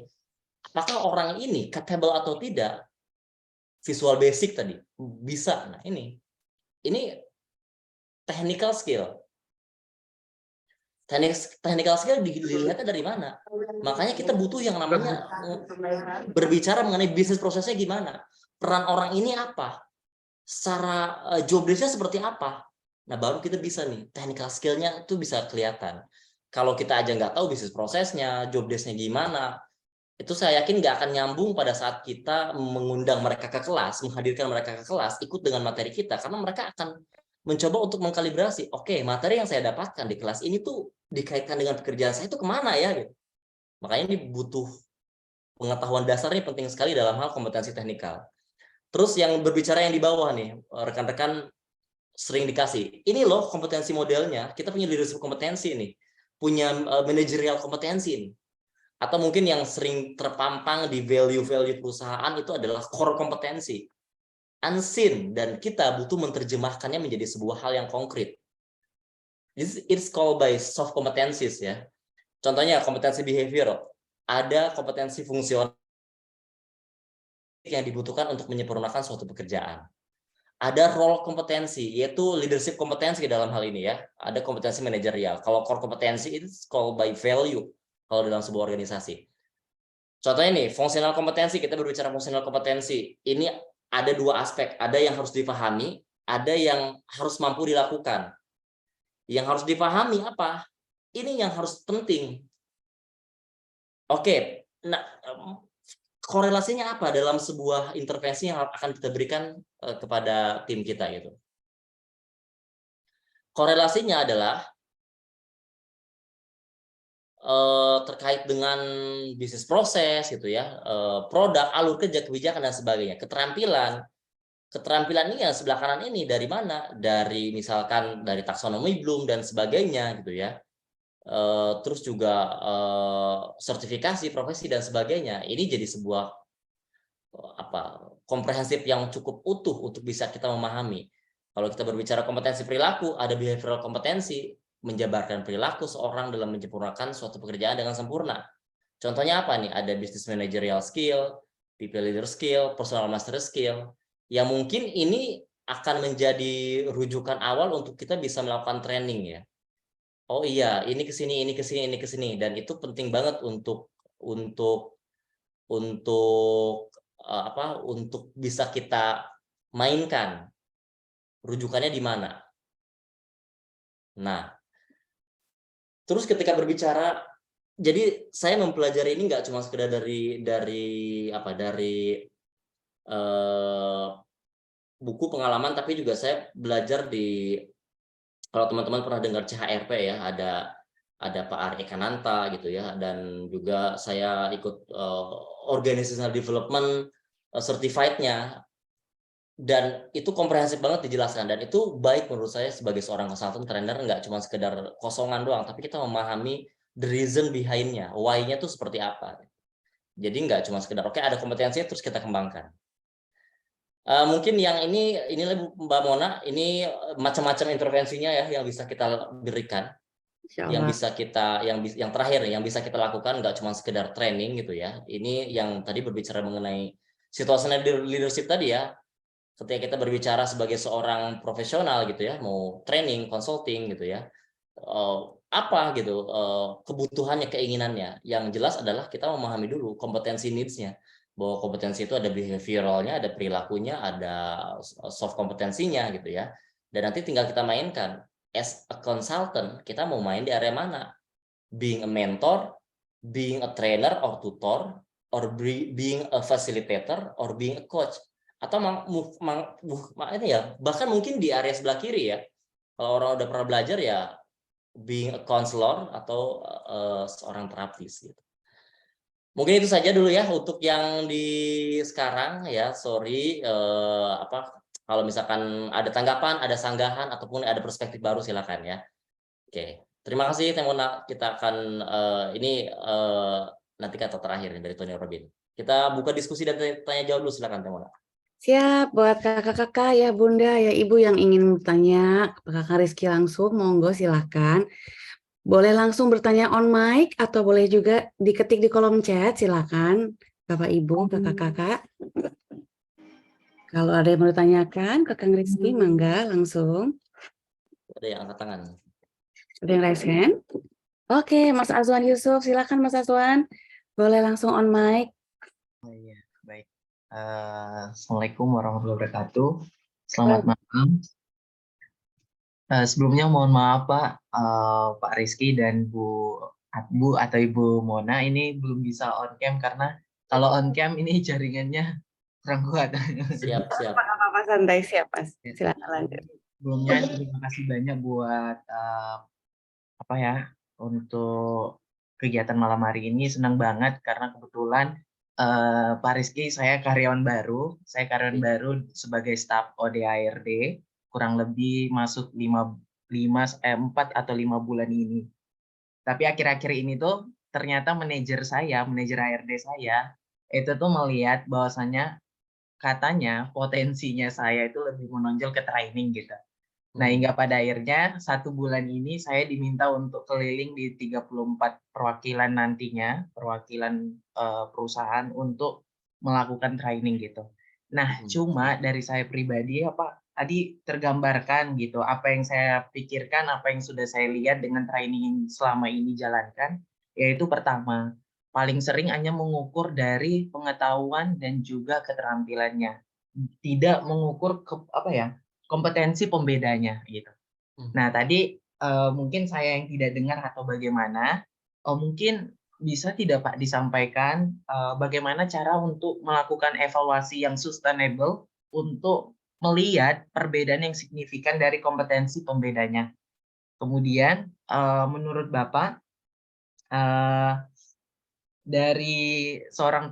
apakah orang ini capable atau tidak. Visual Basic tadi bisa. Nah ini technical skill. Technical skill dilihatnya dari mana? Makanya kita butuh yang namanya berbicara mengenai bisnis prosesnya gimana, peran orang ini apa, secara job desk-nya seperti apa. Nah baru kita bisa nih technical skill-nya itu bisa kelihatan. Kalau kita aja nggak tahu bisnis prosesnya, job desk-nya gimana, itu saya yakin nggak akan nyambung pada saat kita mengundang mereka ke kelas, menghadirkan mereka ke kelas, ikut dengan materi kita, karena mereka akan mencoba untuk mengkalibrasi, oke, materi yang saya dapatkan di kelas ini tuh dikaitkan dengan pekerjaan saya itu kemana ya? Gitu. Makanya ini butuh pengetahuan dasar, ini penting sekali dalam hal kompetensi teknikal. Terus yang berbicara yang di bawah nih, rekan-rekan sering dikasih, ini loh kompetensi modelnya, kita punya leadership kompetensi nih, punya managerial kompetensi nih. Atau mungkin yang sering terpampang di value-value perusahaan itu adalah core kompetensi. Unseen, dan kita butuh menerjemahkannya menjadi sebuah hal yang konkret. It's called by soft competencies ya. Contohnya kompetensi behavior, ada kompetensi fungsional yang dibutuhkan untuk menyempurnakan suatu pekerjaan. Ada role kompetensi, yaitu leadership kompetensi dalam hal ini ya. Ada kompetensi manajerial. Kalau core kompetensi itu called by value. kalau dalam sebuah organisasi. Contohnya nih, fungsional kompetensi, kita berbicara fungsional kompetensi. Ini ada dua aspek, ada yang harus dipahami, ada yang harus mampu dilakukan. Yang harus dipahami apa? Ini yang harus penting. Oke, nah korelasinya apa dalam sebuah intervensi yang akan kita berikan kepada tim kita gitu? Korelasinya adalah terkait dengan bisnis proses gitu ya, produk, alur kerja, kebijakan dan sebagainya. Keterampilan ini yang sebelah kanan ini dari mana? Dari misalkan dari taksonomi Bloom dan sebagainya gitu ya. Terus juga sertifikasi profesi dan sebagainya. Ini jadi sebuah komprehensif yang cukup utuh untuk bisa kita memahami. Kalau kita berbicara kompetensi perilaku, ada behavioral kompetensi, menjabarkan perilaku seorang dalam menyempurnakan suatu pekerjaan dengan sempurna. Contohnya apa nih? Ada business managerial skill, people leader skill, personal master skill, yang mungkin ini akan menjadi rujukan awal untuk kita bisa melakukan training ya. Oh iya, ini ke sini, ini ke sini, ini ke sini, dan itu penting banget untuk untuk bisa kita mainkan. Rujukannya di mana? Nah, terus ketika berbicara, jadi saya mempelajari ini nggak cuma sekedar dari buku pengalaman, tapi juga saya belajar kalau teman-teman pernah dengar CHRP ya, ada Pak Ari Ekananta gitu ya, dan juga saya ikut organizational development certified-nya, dan itu komprehensif banget dijelaskan, dan itu baik menurut saya sebagai seorang consultant trainer, nggak cuma sekedar kosongan doang, tapi kita memahami the reason behind-nya, why-nya tuh seperti apa. Jadi nggak cuma sekedar oke, ada kompetensinya terus kita kembangkan. Mungkin yang ini Mbak Mona, ini macam-macam intervensinya ya yang bisa kita berikan, yang bisa kita yang terakhir yang bisa kita lakukan, nggak cuma sekedar training gitu ya. Ini yang tadi berbicara mengenai situational leadership tadi ya. Ketika kita berbicara sebagai seorang profesional gitu ya, mau training, consulting gitu ya, apa gitu kebutuhannya, keinginannya. Yang jelas adalah kita memahami dulu kompetensi needs-nya, bahwa kompetensi itu ada behavioralnya, ada perilakunya, ada soft kompetensinya gitu ya, dan nanti tinggal kita mainkan. As a consultant, kita mau main di area mana? Being a mentor, being a trainer or tutor, or being a facilitator, or being a coach, atau ini ya, bahkan mungkin di area sebelah kiri ya, kalau orang udah pernah belajar ya, being a counselor atau seorang terapis gitu. Mungkin itu saja dulu ya untuk yang di sekarang ya. Sorry kalau misalkan ada tanggapan, ada sanggahan ataupun ada perspektif baru, silakan ya. Oke, terima kasih Temona. Kita akan nanti kata terakhir dari Tony Robin. Kita buka diskusi dan tanya jawab dulu, silakan Temona. Siap, buat kakak-kakak ya Bunda ya Ibu yang ingin bertanya ke Kakak Rizky langsung, monggo silakan. Boleh langsung bertanya on mic atau boleh juga diketik di kolom chat, silakan Bapak Ibu, kakak-kakak. Kalau ada yang mau ditanyakan ke Kang Rizky, mangga langsung. Ada yang angkat tangan. Ada yang raise hand? Oke, Mas Azwan Yusuf, silakan Mas Azwan. Boleh langsung on mic. Oh iya, baik. Assalamualaikum warahmatullahi wabarakatuh. Selamat malam. Sebelumnya mohon maaf Pak Rizky dan Bu atau Ibu Mona ini belum bisa on cam karena kalau on cam ini jaringannya kurang kuat. Siap. Apa-apa santai, siap Mas. Silakan lanjut. Sebelumnya terima kasih banyak buat untuk kegiatan malam hari ini. Senang banget karena kebetulan Pak Rizky, saya karyawan baru sebagai staf ODARD, kurang lebih masuk 4 atau 5 bulan ini. Tapi akhir-akhir ini tuh ternyata manajer ARD saya, itu tuh melihat bahwasannya katanya potensinya saya itu lebih menonjol ke training gitu. Nah, hingga pada akhirnya 1 bulan ini saya diminta untuk keliling di 34 perwakilan perusahaan untuk melakukan training gitu. Nah, cuma dari saya pribadi tadi tergambarkan gitu, apa yang saya pikirkan, apa yang sudah saya lihat dengan training yang selama ini jalankan, yaitu pertama, paling sering hanya mengukur dari pengetahuan dan juga keterampilannya, tidak mengukur kompetensi pembedanya gitu. Nah, tadi mungkin saya yang tidak dengar atau bagaimana, mungkin bisa tidak Pak disampaikan bagaimana cara untuk melakukan evaluasi yang sustainable untuk melihat perbedaan yang signifikan dari kompetensi pembedanya. Kemudian menurut Bapak dari seorang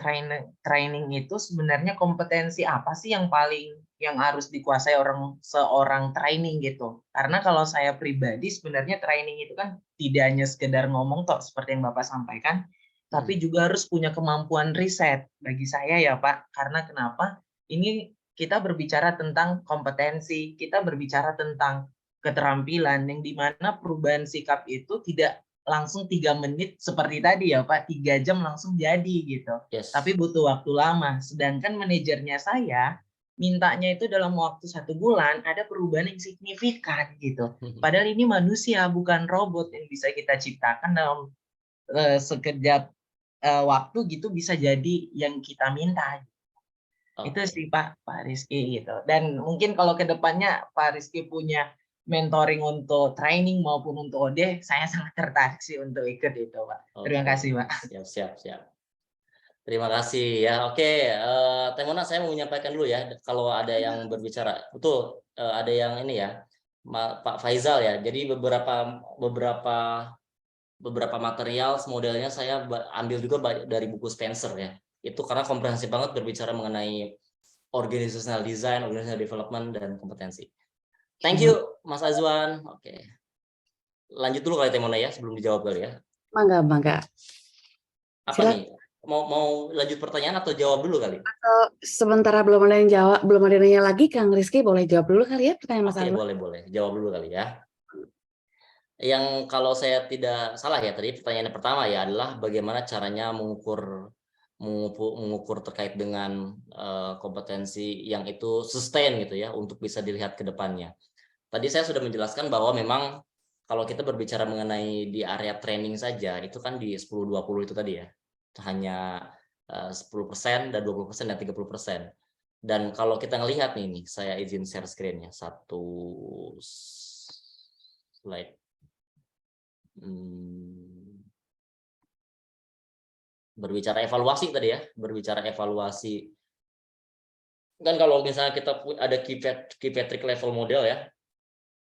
training itu sebenarnya kompetensi apa sih yang harus dikuasai seorang training gitu? Karena kalau saya pribadi sebenarnya training itu kan tidak hanya sekedar ngomong toh seperti yang Bapak sampaikan, tapi juga harus punya kemampuan riset bagi saya ya Pak. Karena kenapa? Ini kita berbicara tentang kompetensi, kita berbicara tentang keterampilan yang dimana perubahan sikap itu tidak langsung 3 menit seperti tadi ya Pak, 3 jam langsung jadi gitu. Yes. Tapi butuh waktu lama. Sedangkan manajernya saya mintanya itu dalam waktu 1 bulan ada perubahan yang signifikan gitu. Padahal ini manusia bukan robot yang bisa kita ciptakan dalam sekejap waktu gitu bisa jadi yang kita minta. Itu sih Pak Rizky gitu. Dan mungkin kalau ke depannya Pak Rizky punya mentoring untuk training maupun untuk OD, saya sangat tertarik sih untuk ikut itu, Pak. Terima kasih, Pak. Siap. Terima kasih ya. Oke, Teh Mona, saya mau menyampaikan dulu ya. Kalau ada yang berbicara, betul ada yang ini ya, Pak Faizal ya. Jadi beberapa material modelnya saya ambil juga dari buku Spencer ya. Itu karena komprehensif banget berbicara mengenai organizational design, organizational development, dan kompetensi. Thank you, Mas Azwan. Oke. Lanjut dulu kali Teh Mona ya, sebelum dijawab kali ya. Mangga. Apa nih? Mau lanjut pertanyaan atau jawab dulu kali? Sementara belum ada yang jawab, belum ada yang nanya lagi, Kang Rizky boleh jawab dulu kali ya pertanyaan Mas Azwan? Oke, boleh. Jawab dulu kali ya. Yang kalau saya tidak salah ya, tadi pertanyaan pertama ya adalah bagaimana caranya mengukur terkait dengan kompetensi yang itu sustain gitu ya, untuk bisa dilihat ke depannya. Tadi saya sudah menjelaskan bahwa memang kalau kita berbicara mengenai di area training saja, itu kan di 10-20 itu tadi ya, hanya 10% dan 20% dan 30%. Dan kalau kita ngelihat nih, saya izin share screen-nya, satu slide. Berbicara evaluasi tadi ya, kan kalau misalnya kita ada key metric level model ya,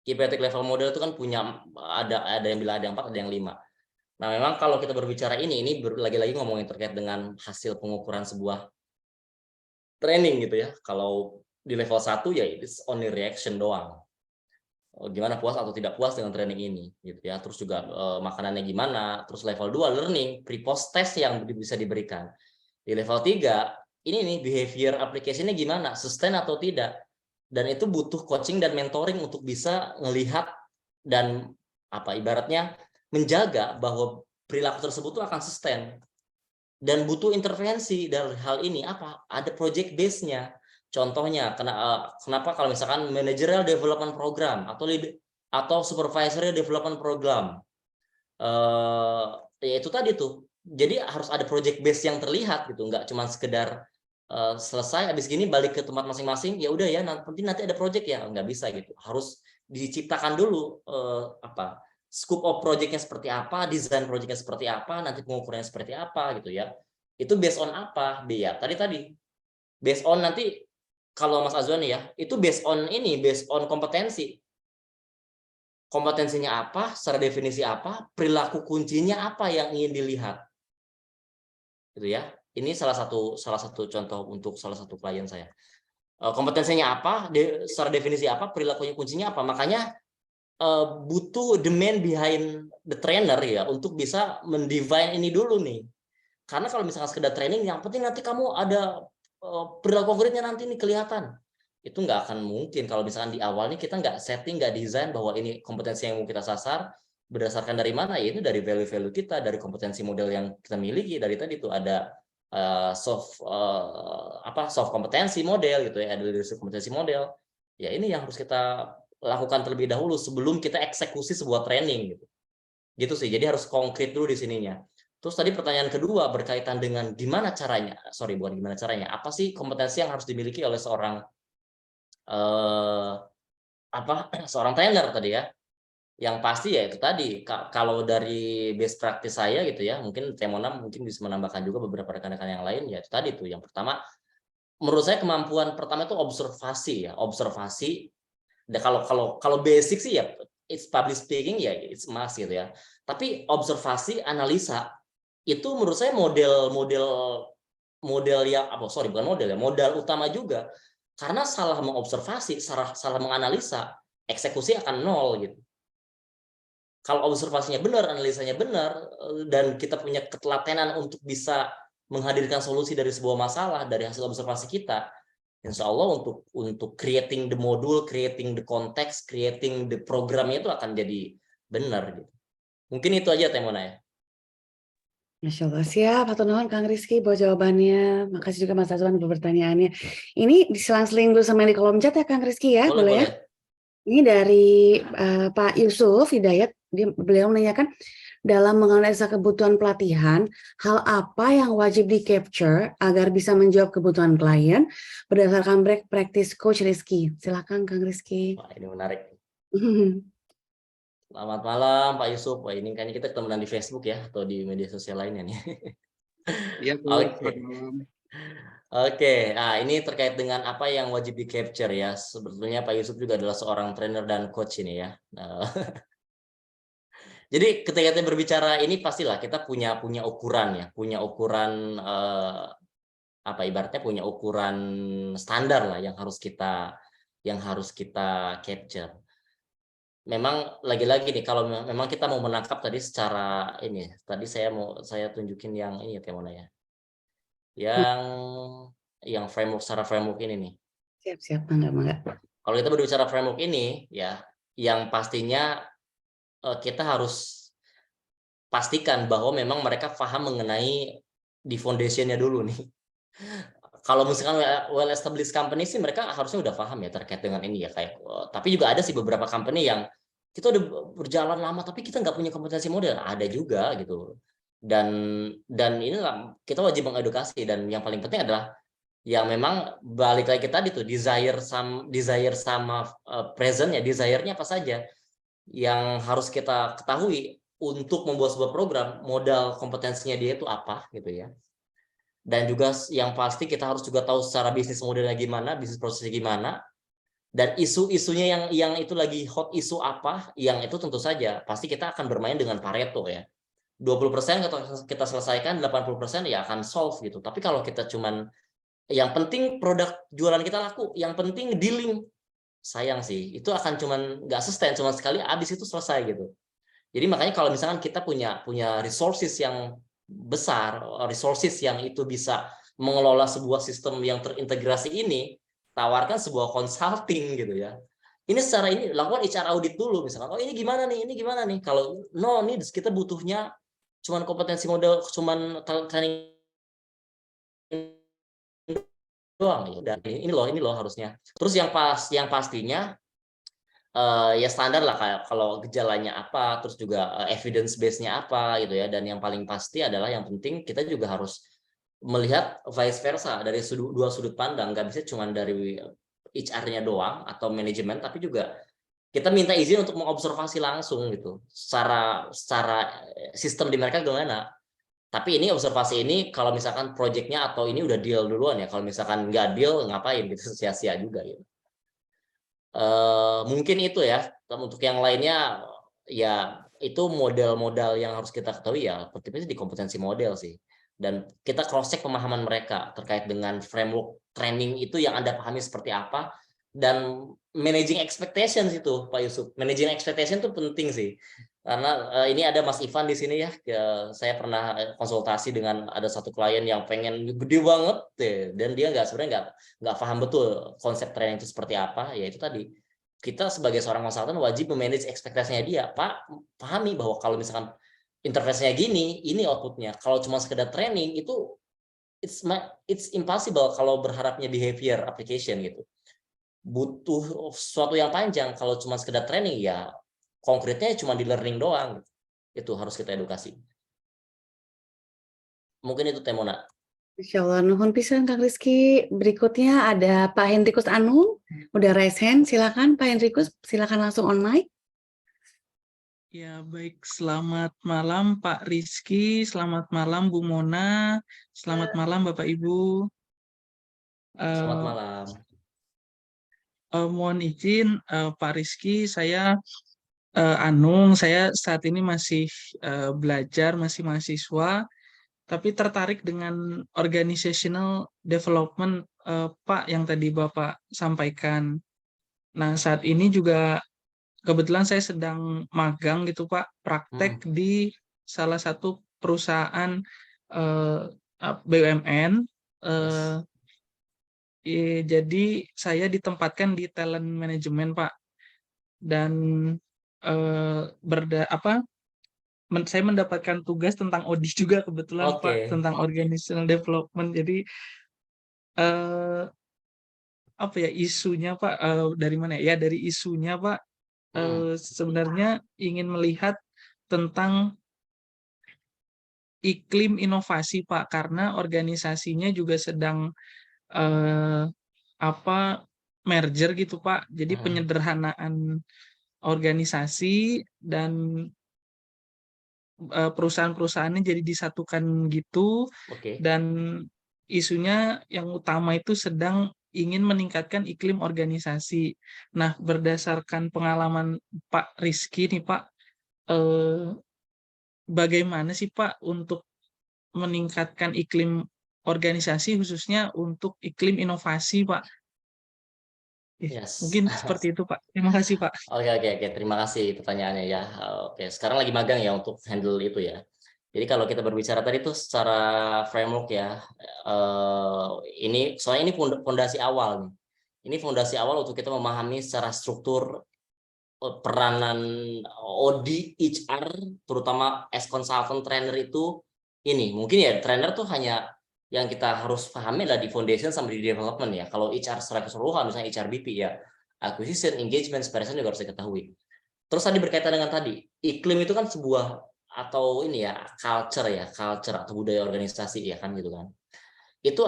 key metric level model itu kan punya ada yang bilang ada yang 4, ada yang 5. Nah memang kalau kita berbicara ini lagi-lagi ngomongin terkait dengan hasil pengukuran sebuah training gitu ya. Kalau di level 1 ya it's only reaction doang, gimana puas atau tidak puas dengan training ini gitu ya. Terus juga makanannya gimana. Terus level 2 learning, pre-post test yang bisa diberikan. Di level 3 ini nih behavior application-nya gimana, sustain atau tidak. Dan itu butuh coaching dan mentoring untuk bisa ngelihat dan ibaratnya menjaga bahwa perilaku tersebut tuh akan sustain. Dan butuh intervensi dari hal ini ada project base-nya. Contohnya, kenapa kalau misalkan managerial development program atau supervisory development program, ya itu tadi tuh. Jadi harus ada project base yang terlihat gitu, nggak cuma sekedar selesai habis gini balik ke tempat masing-masing, ya udah ya nanti ada project ya, nggak bisa gitu. Harus diciptakan dulu scope of project-nya seperti apa, desain project-nya seperti apa, nanti pengukurannya seperti apa gitu ya. Itu based on apa? Ya tadi based on nanti kalau Mas Azwan ya, itu based on kompetensi. Kompetensinya apa, secara definisi apa, perilaku kuncinya apa yang ingin dilihat. Gitu ya. Ini salah satu contoh untuk salah satu klien saya. Kompetensinya apa, secara definisi apa, perilakunya kuncinya apa. Makanya butuh the man behind the trainer ya untuk bisa mendefine ini dulu nih. Karena kalau misalnya sekedar training, yang penting nanti kamu ada perilaku konkretnya nanti nih kelihatan. Itu nggak akan mungkin kalau misalkan di awal nih kita nggak setting, nggak desain bahwa ini kompetensi yang mau kita sasar berdasarkan dari mana, ya itu dari value-value kita, dari kompetensi model yang kita miliki. Dari tadi itu ada soft kompetensi model gitu ya, ada leadership kompetensi model. Ya ini yang harus kita lakukan terlebih dahulu sebelum kita eksekusi sebuah training gitu. Gitu sih. Jadi harus konkret dulu di sininya. Terus tadi pertanyaan kedua berkaitan dengan gimana caranya, bukan gimana caranya, apa sih kompetensi yang harus dimiliki oleh seorang seorang trainer tadi ya. Yang pasti ya itu tadi, kalau dari best practice saya gitu ya, mungkin Temona mungkin bisa menambahkan juga beberapa rekan-rekan yang lain, ya itu tadi tuh. Yang pertama, menurut saya kemampuan pertama itu observasi ya, observasi. Dan kalau basic sih ya, it's public speaking ya, it's must gitu ya. Tapi observasi, analisa itu menurut saya model yang bukan model ya, modal utama juga. Karena salah mengobservasi, salah menganalisa, eksekusi akan nol gitu. Kalau observasinya benar, analisanya benar, dan kita punya ketelatenan untuk bisa menghadirkan solusi dari sebuah masalah dari hasil observasi kita, insya Allah untuk creating the module, creating the context, creating the programnya itu akan jadi benar gitu. Mungkin itu aja Temona ya. Masya Allah, siap. Hatur nuhun Kang Rizky buat jawabannya. Makasih juga Mas Azwan buat pertanyaannya. Ini diselang-seling dulu sama di kolom chat ya Kang Rizky ya, boleh ya? Boleh. Ini dari Pak Yusuf Hidayat, beliau menanyakan, dalam menganalisa kebutuhan pelatihan, hal apa yang wajib di-capture agar bisa menjawab kebutuhan klien berdasarkan practice coach Rizky? Silakan Kang Rizky. Wah, ini menarik. Selamat malam Pak Yusuf. Wah, ini kayaknya kita ketemu di Facebook ya, atau di media sosial lainnya nih. Iya, Oke. selamat malam. Oke, nah ini terkait dengan apa yang wajib di-capture ya. Sebetulnya Pak Yusuf juga adalah seorang trainer dan coach ini ya. Jadi ketika kita berbicara ini pastilah kita punya ukuran ya, punya ukuran ibaratnya punya ukuran standar lah yang harus kita capture. Memang lagi-lagi nih, kalau memang kita mau menangkap tadi secara ini, tadi saya tunjukin yang ini ya Temona ya. Yang secara framework ini nih. Siap, enggak. Kalau kita berbicara framework ini ya, yang pastinya kita harus pastikan bahwa memang mereka paham mengenai di foundation-nya dulu nih. Kalau misalkan well established company sih mereka harusnya udah paham ya terkait dengan ini ya, kayak tapi juga ada sih beberapa company yang kita udah berjalan lama tapi kita nggak punya kompetensi model, ada juga gitu. Dan inilah kita wajib mengedukasi, dan yang paling penting adalah yang memang balik lagi tadi tuh desire sama present ya, desire-nya apa saja yang harus kita ketahui untuk membuat sebuah program, modal kompetensinya dia itu apa gitu ya. Dan juga yang pasti kita harus juga tahu secara bisnis modelnya gimana, bisnis prosesnya gimana, dan isu-isunya yang itu lagi hot isu apa, yang itu tentu saja pasti kita akan bermain dengan Pareto ya. 20% kita selesaikan, 80% ya akan solve gitu. Tapi kalau kita cuman yang penting produk jualan kita laku, yang penting dealing, sayang sih itu akan cuman nggak sustain, cuma sekali habis itu selesai gitu. Jadi makanya kalau misalkan kita punya resources yang besar, resources yang itu bisa mengelola sebuah sistem yang terintegrasi ini, tawarkan sebuah consulting gitu ya. Ini secara ini lakukan HR audit dulu misalkan. Oh ini gimana nih? Kalau nih kita butuhnya cuman kompetensi model, cuman training doang ya. Dan ini loh harusnya. Terus yang pastinya ya standar lah, kayak kalau gejalanya apa, terus juga evidence base-nya apa gitu ya. Dan yang paling pasti adalah yang penting kita juga harus melihat vice versa dari dua sudut pandang, nggak bisa cuma dari HR-nya doang atau manajemen, tapi juga kita minta izin untuk mengobservasi langsung gitu secara sistem di mereka gimana. Tapi ini observasi ini kalau misalkan project-nya atau ini udah deal duluan ya, kalau misalkan nggak deal ngapain gitu, sia-sia juga gitu. Mungkin itu ya. Untuk yang lainnya ya itu model-model yang harus kita ketahui ya, pentingnya di kompetensi model sih. Dan kita cross check pemahaman mereka terkait dengan framework training itu yang Anda pahami seperti apa, dan managing expectations itu Pak Yusuf. Managing expectation itu penting sih. Karena ini ada Mas Ivan di sini ya. Saya pernah konsultasi dengan ada satu klien yang pengen gede banget deh, dan dia sebenarnya nggak paham betul konsep training itu seperti apa. Ya itu tadi, kita sebagai seorang konsultan wajib memanage ekspektasinya dia. Pak, pahami bahwa kalau misalkan intervensinya gini, ini outputnya. Kalau cuma sekedar training itu it's impossible kalau berharapnya behavior application gitu. Butuh sesuatu yang panjang. Kalau cuma sekedar training ya konkretnya cuma di learning doang. Itu harus kita edukasi. Mungkin itu Temona. Insya Allah, nuhun pisan Kang Rizky. Berikutnya ada Pak Hendrikus Anung. Udah raise hand, silakan Pak Hendrikus, silakan langsung on mic. Ya, baik. Selamat malam Pak Rizky, selamat malam Bu Mona, selamat malam Bapak Ibu. Selamat Eh, malam. Mohon izin Pak Rizky, saya Anung, saya saat ini masih belajar, masih mahasiswa, tapi tertarik dengan organizational development Pak yang tadi Bapak sampaikan. Nah, saat ini juga kebetulan saya sedang magang gitu Pak, praktek di salah satu perusahaan BUMN. Jadi saya ditempatkan di talent management Pak, dan saya mendapatkan tugas tentang OD juga kebetulan Pak, Oke. tentang organizational development. Jadi apa ya isunya Pak, dari mana ya? Dari isunya Pak, sebenarnya ingin melihat tentang iklim inovasi Pak, karena organisasinya juga sedang merger gitu Pak. Jadi penyederhanaan organisasi dan perusahaan-perusahaannya jadi disatukan gitu. Oke. Dan isunya yang utama itu sedang ingin meningkatkan iklim organisasi. Nah, berdasarkan pengalaman Pak Rizky nih Pak, bagaimana sih Pak untuk meningkatkan iklim organisasi khususnya untuk iklim inovasi Pak? Yes. Mungkin seperti itu Pak. Terima kasih Pak. Oke. Terima kasih pertanyaannya ya. Oke, sekarang lagi magang ya untuk handle itu ya. Jadi kalau kita berbicara tadi itu secara framework ya, ini soalnya ini fondasi awal nih. Ini fondasi awal untuk kita memahami secara struktur peranan OD HR, terutama as consultant trainer itu ini. Mungkin ya trainer tuh hanya yang kita harus pahami adalah di foundation sama di development ya. Kalau HR secara keseluruhan, misalnya HRBP ya, acquisition, engagement, expansion juga harus diketahui. Terus tadi berkaitan dengan tadi, iklim itu kan sebuah atau ini ya culture atau budaya organisasi ya kan gitu kan. Itu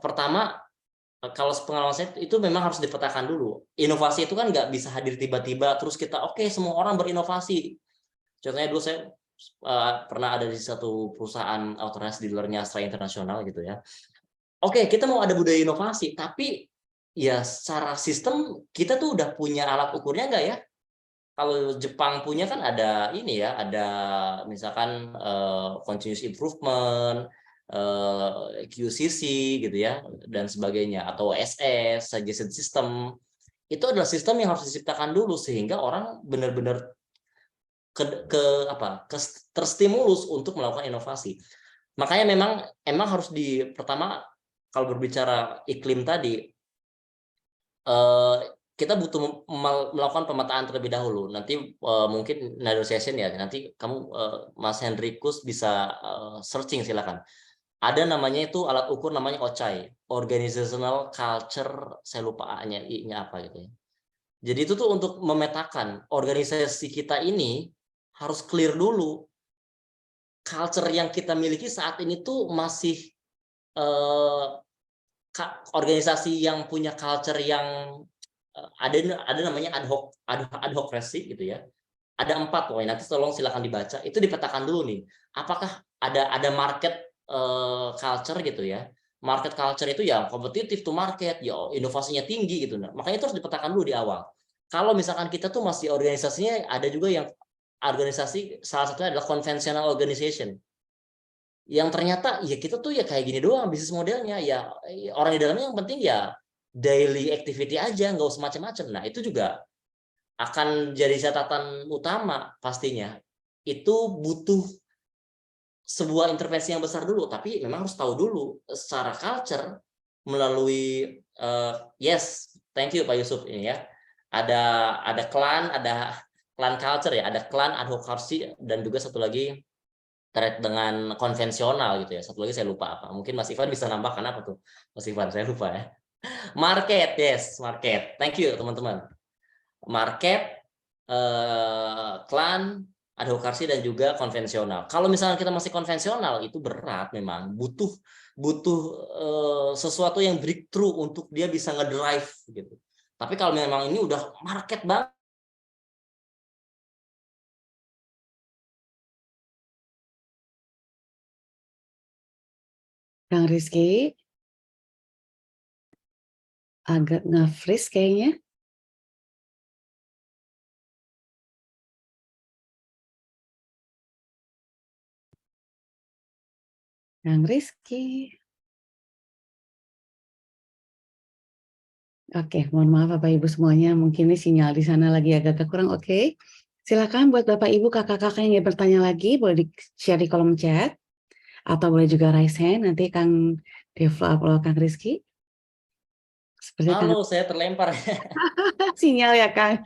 pertama kalau pengalaman saya itu memang harus dipetakan dulu. Inovasi itu kan nggak bisa hadir tiba-tiba terus kita oke, semua orang berinovasi. Contohnya dulu saya pernah ada di satu perusahaan authorized dealernya Astra Internasional gitu ya. Oke, kita mau ada budaya inovasi, tapi ya secara sistem kita tuh udah punya alat ukurnya nggak ya? Kalau Jepang punya kan ada ini ya, ada misalkan continuous improvement, QCC gitu ya, dan sebagainya, atau SS, suggestion system. Itu adalah sistem yang harus diciptakan dulu sehingga orang benar-benar terstimulus untuk melakukan inovasi. Makanya memang harus pertama kalau berbicara iklim tadi, kita butuh melakukan pemetaan terlebih dahulu. Nanti mungkin negotiation ya. Nanti kamu Mas Hendrikus bisa searching silakan. Ada namanya itu alat ukur namanya OCHAI, Organizational Culture, saya lupa I-nya apa gitu ya. Jadi itu tuh untuk memetakan organisasi kita ini harus clear dulu. Culture yang kita miliki saat ini tuh masih organisasi yang punya culture yang ada namanya ad hoc gitu ya. Ada 4 poin, nanti tolong silakan dibaca. Itu dipetakan dulu nih. Apakah ada market culture gitu ya. Market culture itu ya kompetitif to market, ya inovasinya tinggi gitu. Nah, makanya itu harus dipetakan dulu di awal. Kalau misalkan kita tuh masih organisasinya ada juga yang organisasi salah satunya adalah conventional organization. Yang ternyata ya kita tuh ya kayak gini doang bisnis modelnya, ya orang di dalamnya yang penting ya daily activity aja, nggak usah macam-macam. Nah, itu juga akan jadi catatan utama pastinya. Itu butuh sebuah intervensi yang besar dulu, tapi memang harus tahu dulu secara culture melalui yes, thank you Pak Yusuf ini ya. Ada clan culture ya, ada clan advocacy, dan juga satu lagi terkait dengan konvensional gitu ya. Satu lagi saya lupa apa. Mungkin Mas Ivan bisa nambahkan apa tuh? Mas Ivan, saya lupa ya. Market, yes, market. Thank you teman-teman. Market, clan, advokasi dan juga konvensional. Kalau misalnya kita masih konvensional itu berat memang, butuh sesuatu yang breakthrough untuk dia bisa ngedrive gitu. Tapi kalau memang ini udah market banget, Kang Rizky agak nge-freeze kayaknya. Kang Rizky. Oke, mohon maaf Bapak Ibu semuanya, mungkin ini sinyal di sana lagi agak kurang. Oke, silakan buat Bapak Ibu kakak-kakak yang ingin bertanya lagi, boleh di-share di kolom chat, atau boleh juga raise hand, nanti Kang Deva atau Kang Rizky. Seperti Kang, halo saya terlempar. sinyal ya Kang.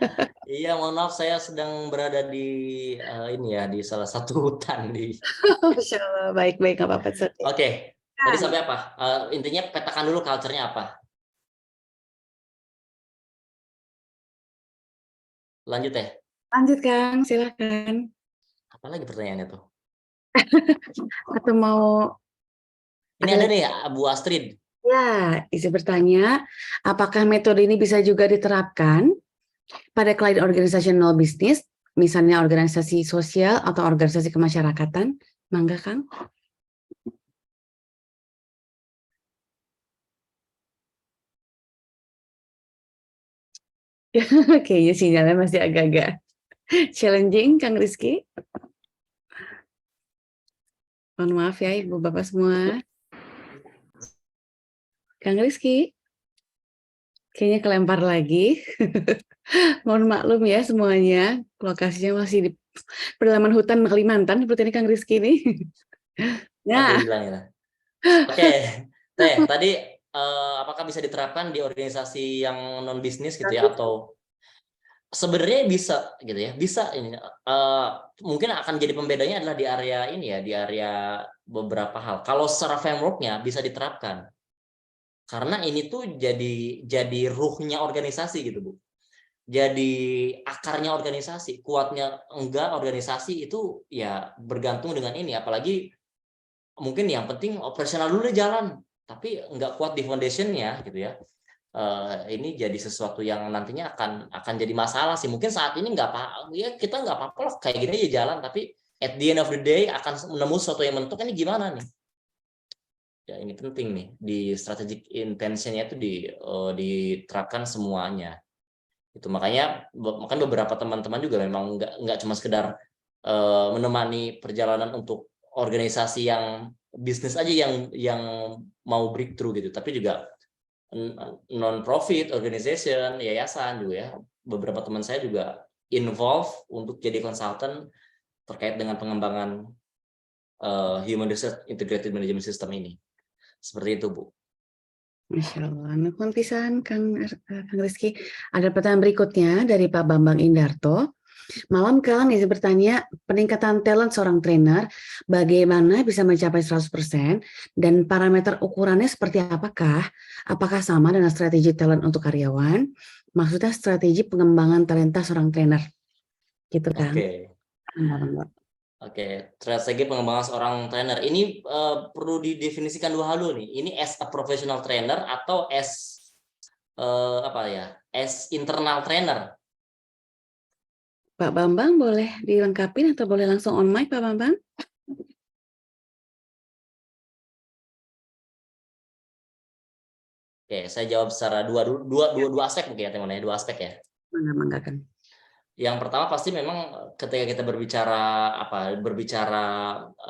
Iya, mohon maaf saya sedang berada di ini ya di salah satu hutan di. Masya Allah, baik-baik, nggak apa-apa. Oke, tadi sampai apa? Intinya petakan dulu culture-nya apa. Lanjut ya. Lanjut Kang, silakan. Apa lagi pertanyaannya tuh? Atau mau Ini ada nih Bu Astrid. ya, isi bertanya, apakah metode ini bisa juga diterapkan pada klien organisasional bisnis, misalnya organisasi sosial atau organisasi kemasyarakatan? Mangga, Kang. Kayaknya sinyalnya masih agak-agak challenging, Kang Rizky. Mohon maaf ya, Ibu Bapak semua. Kang Rizky, kayaknya kelempar lagi. Mohon maklum ya semuanya, lokasinya masih di pedalaman hutan Kalimantan seperti ini Kang Rizky nih. Aduh, Nah, hilang ya. Oke, Teh, tadi apakah bisa diterapkan di organisasi yang non bisnis gitu ya, atau sebenarnya bisa gitu ya, bisa ini mungkin akan jadi pembedanya adalah di area ini ya, di area beberapa hal. Kalau secara frameworknya bisa diterapkan, karena ini tuh jadi ruhnya organisasi gitu Bu. Jadi akarnya organisasi, kuatnya enggak organisasi itu ya bergantung dengan ini, apalagi mungkin yang penting operasional dulu deh jalan, tapi nggak kuat di foundationnya gitu ya. Ini jadi sesuatu yang nantinya akan jadi masalah sih. Mungkin saat ini nggak apa, ya kita nggak apa-apa loh kayak gini aja jalan, tapi at the end of the day akan menemu sesuatu yang menentukan ini gimana nih. Ya ini penting nih di strategic intentionnya itu diterapkan semuanya. Itu makanya beberapa teman-teman juga memang nggak cuma sekedar menemani perjalanan untuk organisasi yang bisnis aja yang mau breakthrough gitu, tapi juga non-profit organization, yayasan juga ya. Beberapa teman saya juga involve untuk jadi konsultan terkait dengan pengembangan human resource integrated management system ini. Seperti itu, Bu. Masya Allah. Nuhun pisan Kang Rizky. Ada pertanyaan berikutnya dari Pak Bambang Indarto. Malam Kang izin bertanya, peningkatan talent seorang trainer bagaimana bisa mencapai 100% dan parameter ukurannya seperti apakah? Apakah sama dengan strategi talent untuk karyawan? Maksudnya strategi pengembangan talenta seorang trainer. Gitu kan? Oke, strategi pengembangan seorang trainer ini perlu didefinisikan dua hal dulu nih. Ini as a professional trainer atau as apa ya? As internal trainer. Pak Bambang boleh dilengkapi atau boleh langsung on mic Pak Bambang? Oke, saya jawab secara dua aspek mungkin ya teman-teman, dua aspek ya. Mangga kan. Yang pertama pasti memang ketika kita berbicara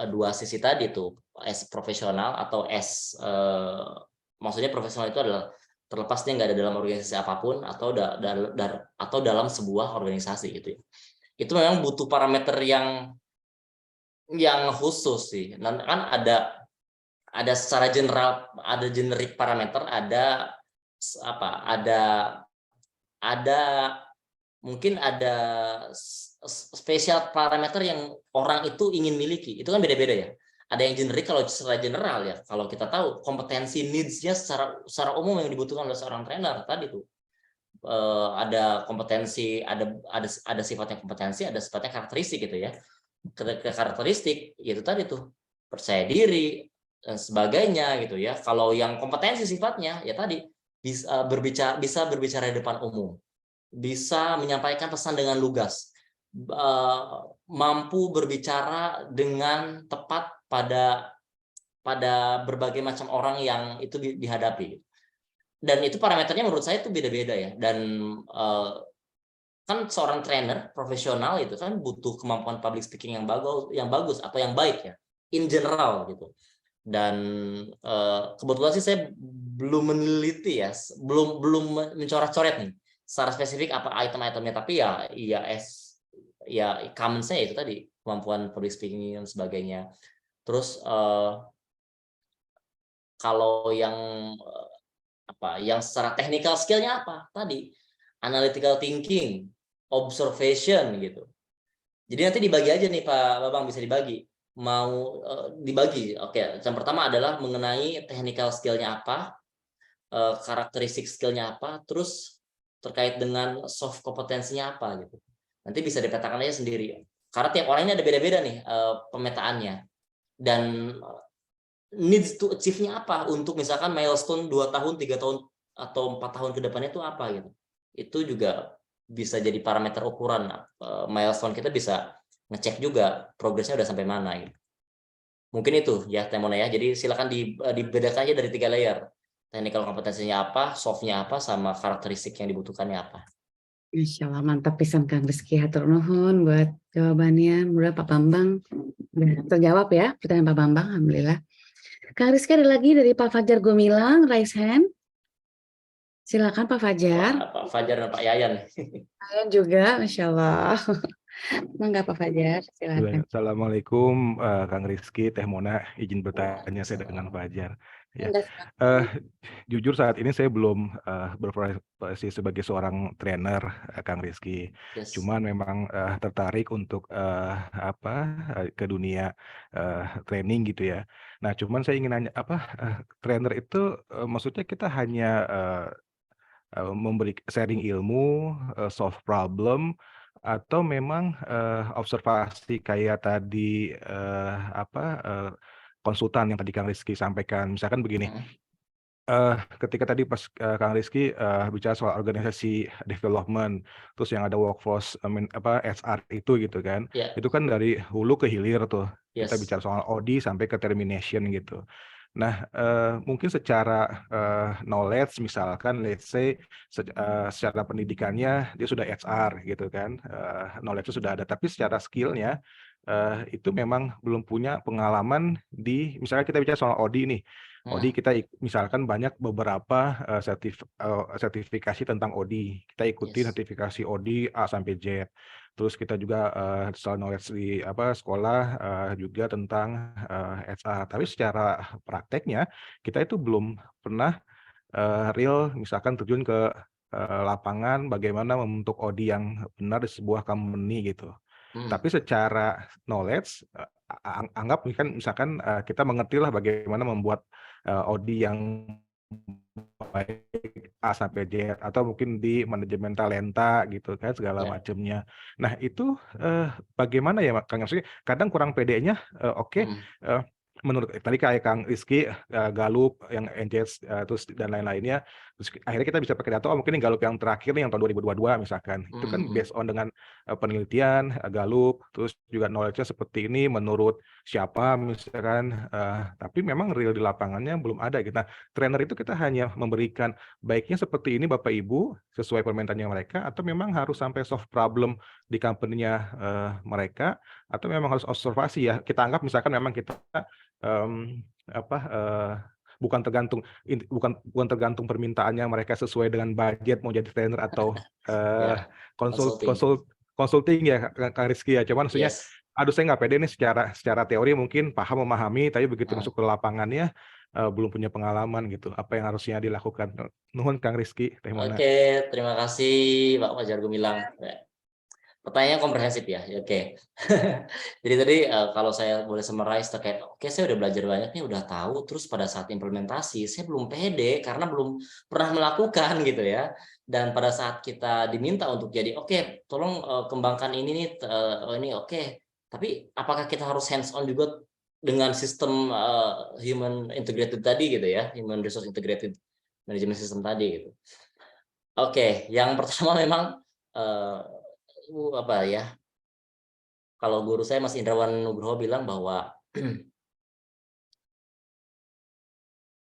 dua sisi tadi tuh, as profesional atau as maksudnya profesional itu adalah terlepas dia nggak ada dalam organisasi apapun atau dalam sebuah organisasi gitu ya. Itu memang butuh parameter yang khusus sih. Nanti kan ada secara general, ada generik parameter, ada mungkin ada spesial parameter yang orang itu ingin miliki. Itu kan beda-beda ya. Ada yang generik kalau secara general ya. Kalau kita tahu kompetensi needs-nya secara umum yang dibutuhkan oleh seorang trainer tadi tuh. Ada kompetensi, ada sifatnya kompetensi, ada sifatnya karakteristik gitu ya. karakteristik itu tadi tuh, percaya diri dan sebagainya gitu ya. Kalau yang kompetensi sifatnya ya tadi bisa berbicara di depan umum, bisa menyampaikan pesan dengan lugas, mampu berbicara dengan tepat pada berbagai macam orang yang itu dihadapi. Dan itu parameternya menurut saya itu beda-beda ya. Dan kan seorang trainer profesional itu kan butuh kemampuan public speaking yang bagus atau yang baik ya, in general gitu. Dan kebetulan sih saya belum meneliti ya, belum mencoret-coret nih secara spesifik apa item-itemnya, tapi ya common saya itu tadi kemampuan public speaking dan sebagainya. Terus kalau yang yang secara technical skill-nya apa tadi, analytical thinking, observation gitu. Jadi nanti dibagi aja nih Pak Babang, bisa dibagi. Mau dibagi. Oke, yang pertama adalah mengenai technical skill-nya apa, karakteristik skill-nya apa, terus terkait dengan soft kompetensinya apa gitu. Nanti bisa dipetakan aja sendiri. Karena tiap orang ini ada beda-beda nih pemetaannya. Dan needs to achieve-nya apa untuk misalkan milestone 2 tahun, 3 tahun, atau 4 tahun ke depannya itu apa gitu. Itu juga bisa jadi parameter ukuran. Milestone kita bisa ngecek juga progresnya udah sampai mana gitu. Mungkin itu ya Temona ya. Jadi silakan dibedakan aja dari 3 layer. Technical kompetensinya apa, soft-nya apa, sama karakteristik yang dibutuhkannya apa. Insya Allah mantap pisan Kang Rizky, hatur nuhun buat jawabannya. Mudah Pak Bambang udah terjawab ya pertanyaan Pak Bambang, alhamdulillah. Kang Rizky ada lagi dari Pak Fajar Gumilang, raise hand. Silakan Pak Fajar. Pak Fajar dan Pak Yayan. Saya juga, Masya Allah. Mangga Pak Fajar, silakan. Assalamualaikum Kang Rizky, Teh Mona, izin bertanya saya dengan Fajar. Ya. Jujur saat ini saya belum berprofesi sebagai seorang trainer, Kang Rizky. Yes. Cuman memang tertarik untuk ke dunia training gitu ya. Nah, cuman saya ingin nanya trainer itu maksudnya kita hanya memberi sharing ilmu, solve problem, atau memang observasi kayak tadi konsultan yang tadi Kang Rizky sampaikan. Misalkan begini, ketika tadi pas Kang Rizky bicara soal organisasi development, terus yang ada workforce HR itu gitu kan, Yeah. itu kan dari hulu ke hilir tuh. Yes. Kita bicara soal OD sampai ke termination gitu. Nah, mungkin secara knowledge misalkan, let's say secara pendidikannya dia sudah HR gitu kan, knowledge-nya sudah ada, tapi secara skill-nya itu memang belum punya pengalaman di, misalnya kita bicara soal OD nih, OD kita misalkan banyak beberapa sertifikasi tentang OD, kita ikuti sertifikasi OD A sampai Z. Terus kita juga soal knowledge di sekolah juga tentang HR. Tapi secara prakteknya kita itu belum pernah real misalkan terjun ke lapangan bagaimana membentuk OD yang benar di sebuah company gitu. Tapi secara knowledge anggap misalkan kita mengerti lah bagaimana membuat OD yang baik A sampai Z, atau mungkin di manajemen talenta gitu kan segala macamnya. Nah itu bagaimana ya Kang? Maksudnya kadang kurang pede-nya menurut tadi kayak Kang Rizky Gallup yang Engage terus dan lain-lainnya, terus akhirnya kita bisa pakai data mungkin Gallup yang terakhir nih yang tahun 2022 misalkan, itu kan based on dengan penelitian Gallup, terus juga knowledge-nya seperti ini menurut siapa misalkan, tapi memang real di lapangannya belum ada gitu. Nah, trainer itu kita hanya memberikan baiknya seperti ini Bapak Ibu sesuai permintaannya mereka, atau memang harus sampai solve problem di company-nya mereka, atau memang harus observasi ya. Kita anggap misalkan memang kita bukan tergantung permintaannya mereka sesuai dengan budget mau jadi trainer atau consulting ya Kang Rizky ya. Cuman maksudnya aduh saya nggak pede nih secara teori mungkin paham memahami, tapi begitu masuk ke lapangannya belum punya pengalaman gitu. Apa yang harusnya dilakukan? Nuhun Kang Rizky. Oke, terima kasih Pak Fajar Gumilang. Pertanyaan komprehensif ya, oke. Jadi tadi kalau saya boleh summarize terkait, saya udah belajar banyak nih, udah tahu, terus pada saat implementasi saya belum pede karena belum pernah melakukan gitu ya. Dan pada saat kita diminta untuk jadi, tolong kembangkan ini nih, ini Tapi apakah kita harus hands on juga dengan sistem human integrated tadi gitu ya, human resource integrated management system tadi gitu. Oke, yang pertama memang apa ya? Kalau guru saya Mas Indrawan Nugroho bilang bahwa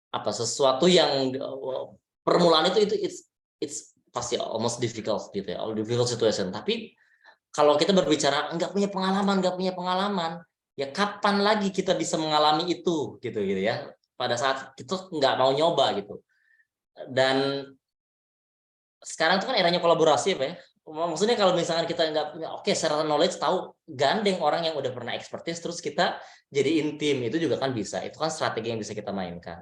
apa sesuatu yang permulaan itu it's pasti almost difficult gitu ya, all difficult situation. Tapi kalau kita berbicara nggak punya pengalaman, ya kapan lagi kita bisa mengalami itu gitu ya? Pada saat kita nggak mau nyoba gitu. Dan sekarang itu kan eranya kolaborasi apa ya? Maksudnya kalau misalkan kita nggak punya, oke, secara knowledge tahu, gandeng orang yang udah pernah expertise terus kita jadiin tim, itu juga kan bisa. Itu kan strategi yang bisa kita mainkan.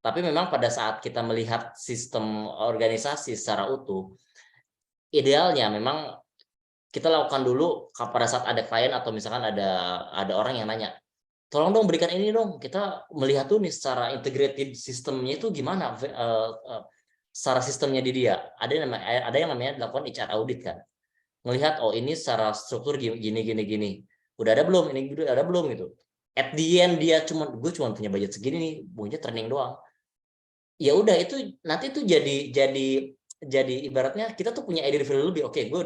Tapi memang pada saat kita melihat sistem organisasi secara utuh, idealnya memang kita lakukan dulu pada saat ada klien atau misalkan ada orang yang nanya, tolong dong berikan ini dong, kita melihat tuh nih secara integrated sistemnya itu gimana, secara sistemnya di dia. Ada yang namanya dilakukan HR audit kan, melihat oh ini secara struktur gini, udah ada belum, ini udah ada belum gitu. At the end dia gue cuma punya budget segini nih, punya training doang. Ya udah, itu nanti tuh jadi ibaratnya kita tuh punya idea value lebih. Oke, gue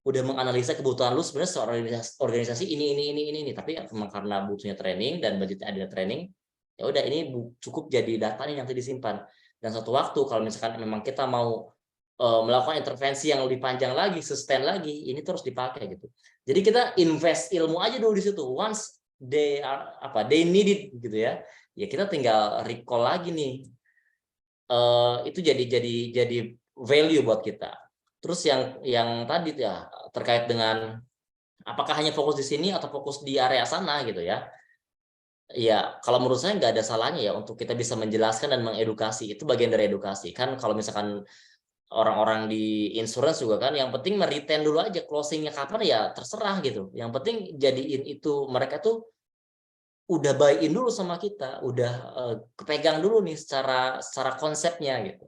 udah menganalisa kebutuhan lu sebenarnya seorang organisasi ini, tapi emang karena butuhnya training dan budgetnya ada training, ya udah ini cukup jadi data nih nanti disimpan. Dan suatu waktu kalau misalkan memang kita mau melakukan intervensi yang lebih panjang lagi, sustain lagi, ini terus dipakai gitu. Jadi kita invest ilmu aja dulu di situ. Once they need it gitu ya. Ya kita tinggal recall lagi nih. Itu jadi value buat kita. Terus yang tadi ya terkait dengan apakah hanya fokus di sini atau fokus di area sana gitu ya. Ya, kalau menurut saya nggak ada salahnya ya untuk kita bisa menjelaskan dan mengedukasi. Itu bagian dari edukasi. Kan kalau misalkan orang-orang di insurance juga kan, yang penting meretain dulu aja, closingnya kapan ya terserah gitu. Yang penting jadiin itu, mereka tuh udah buy-in dulu sama kita, udah kepegang dulu nih secara konsepnya gitu.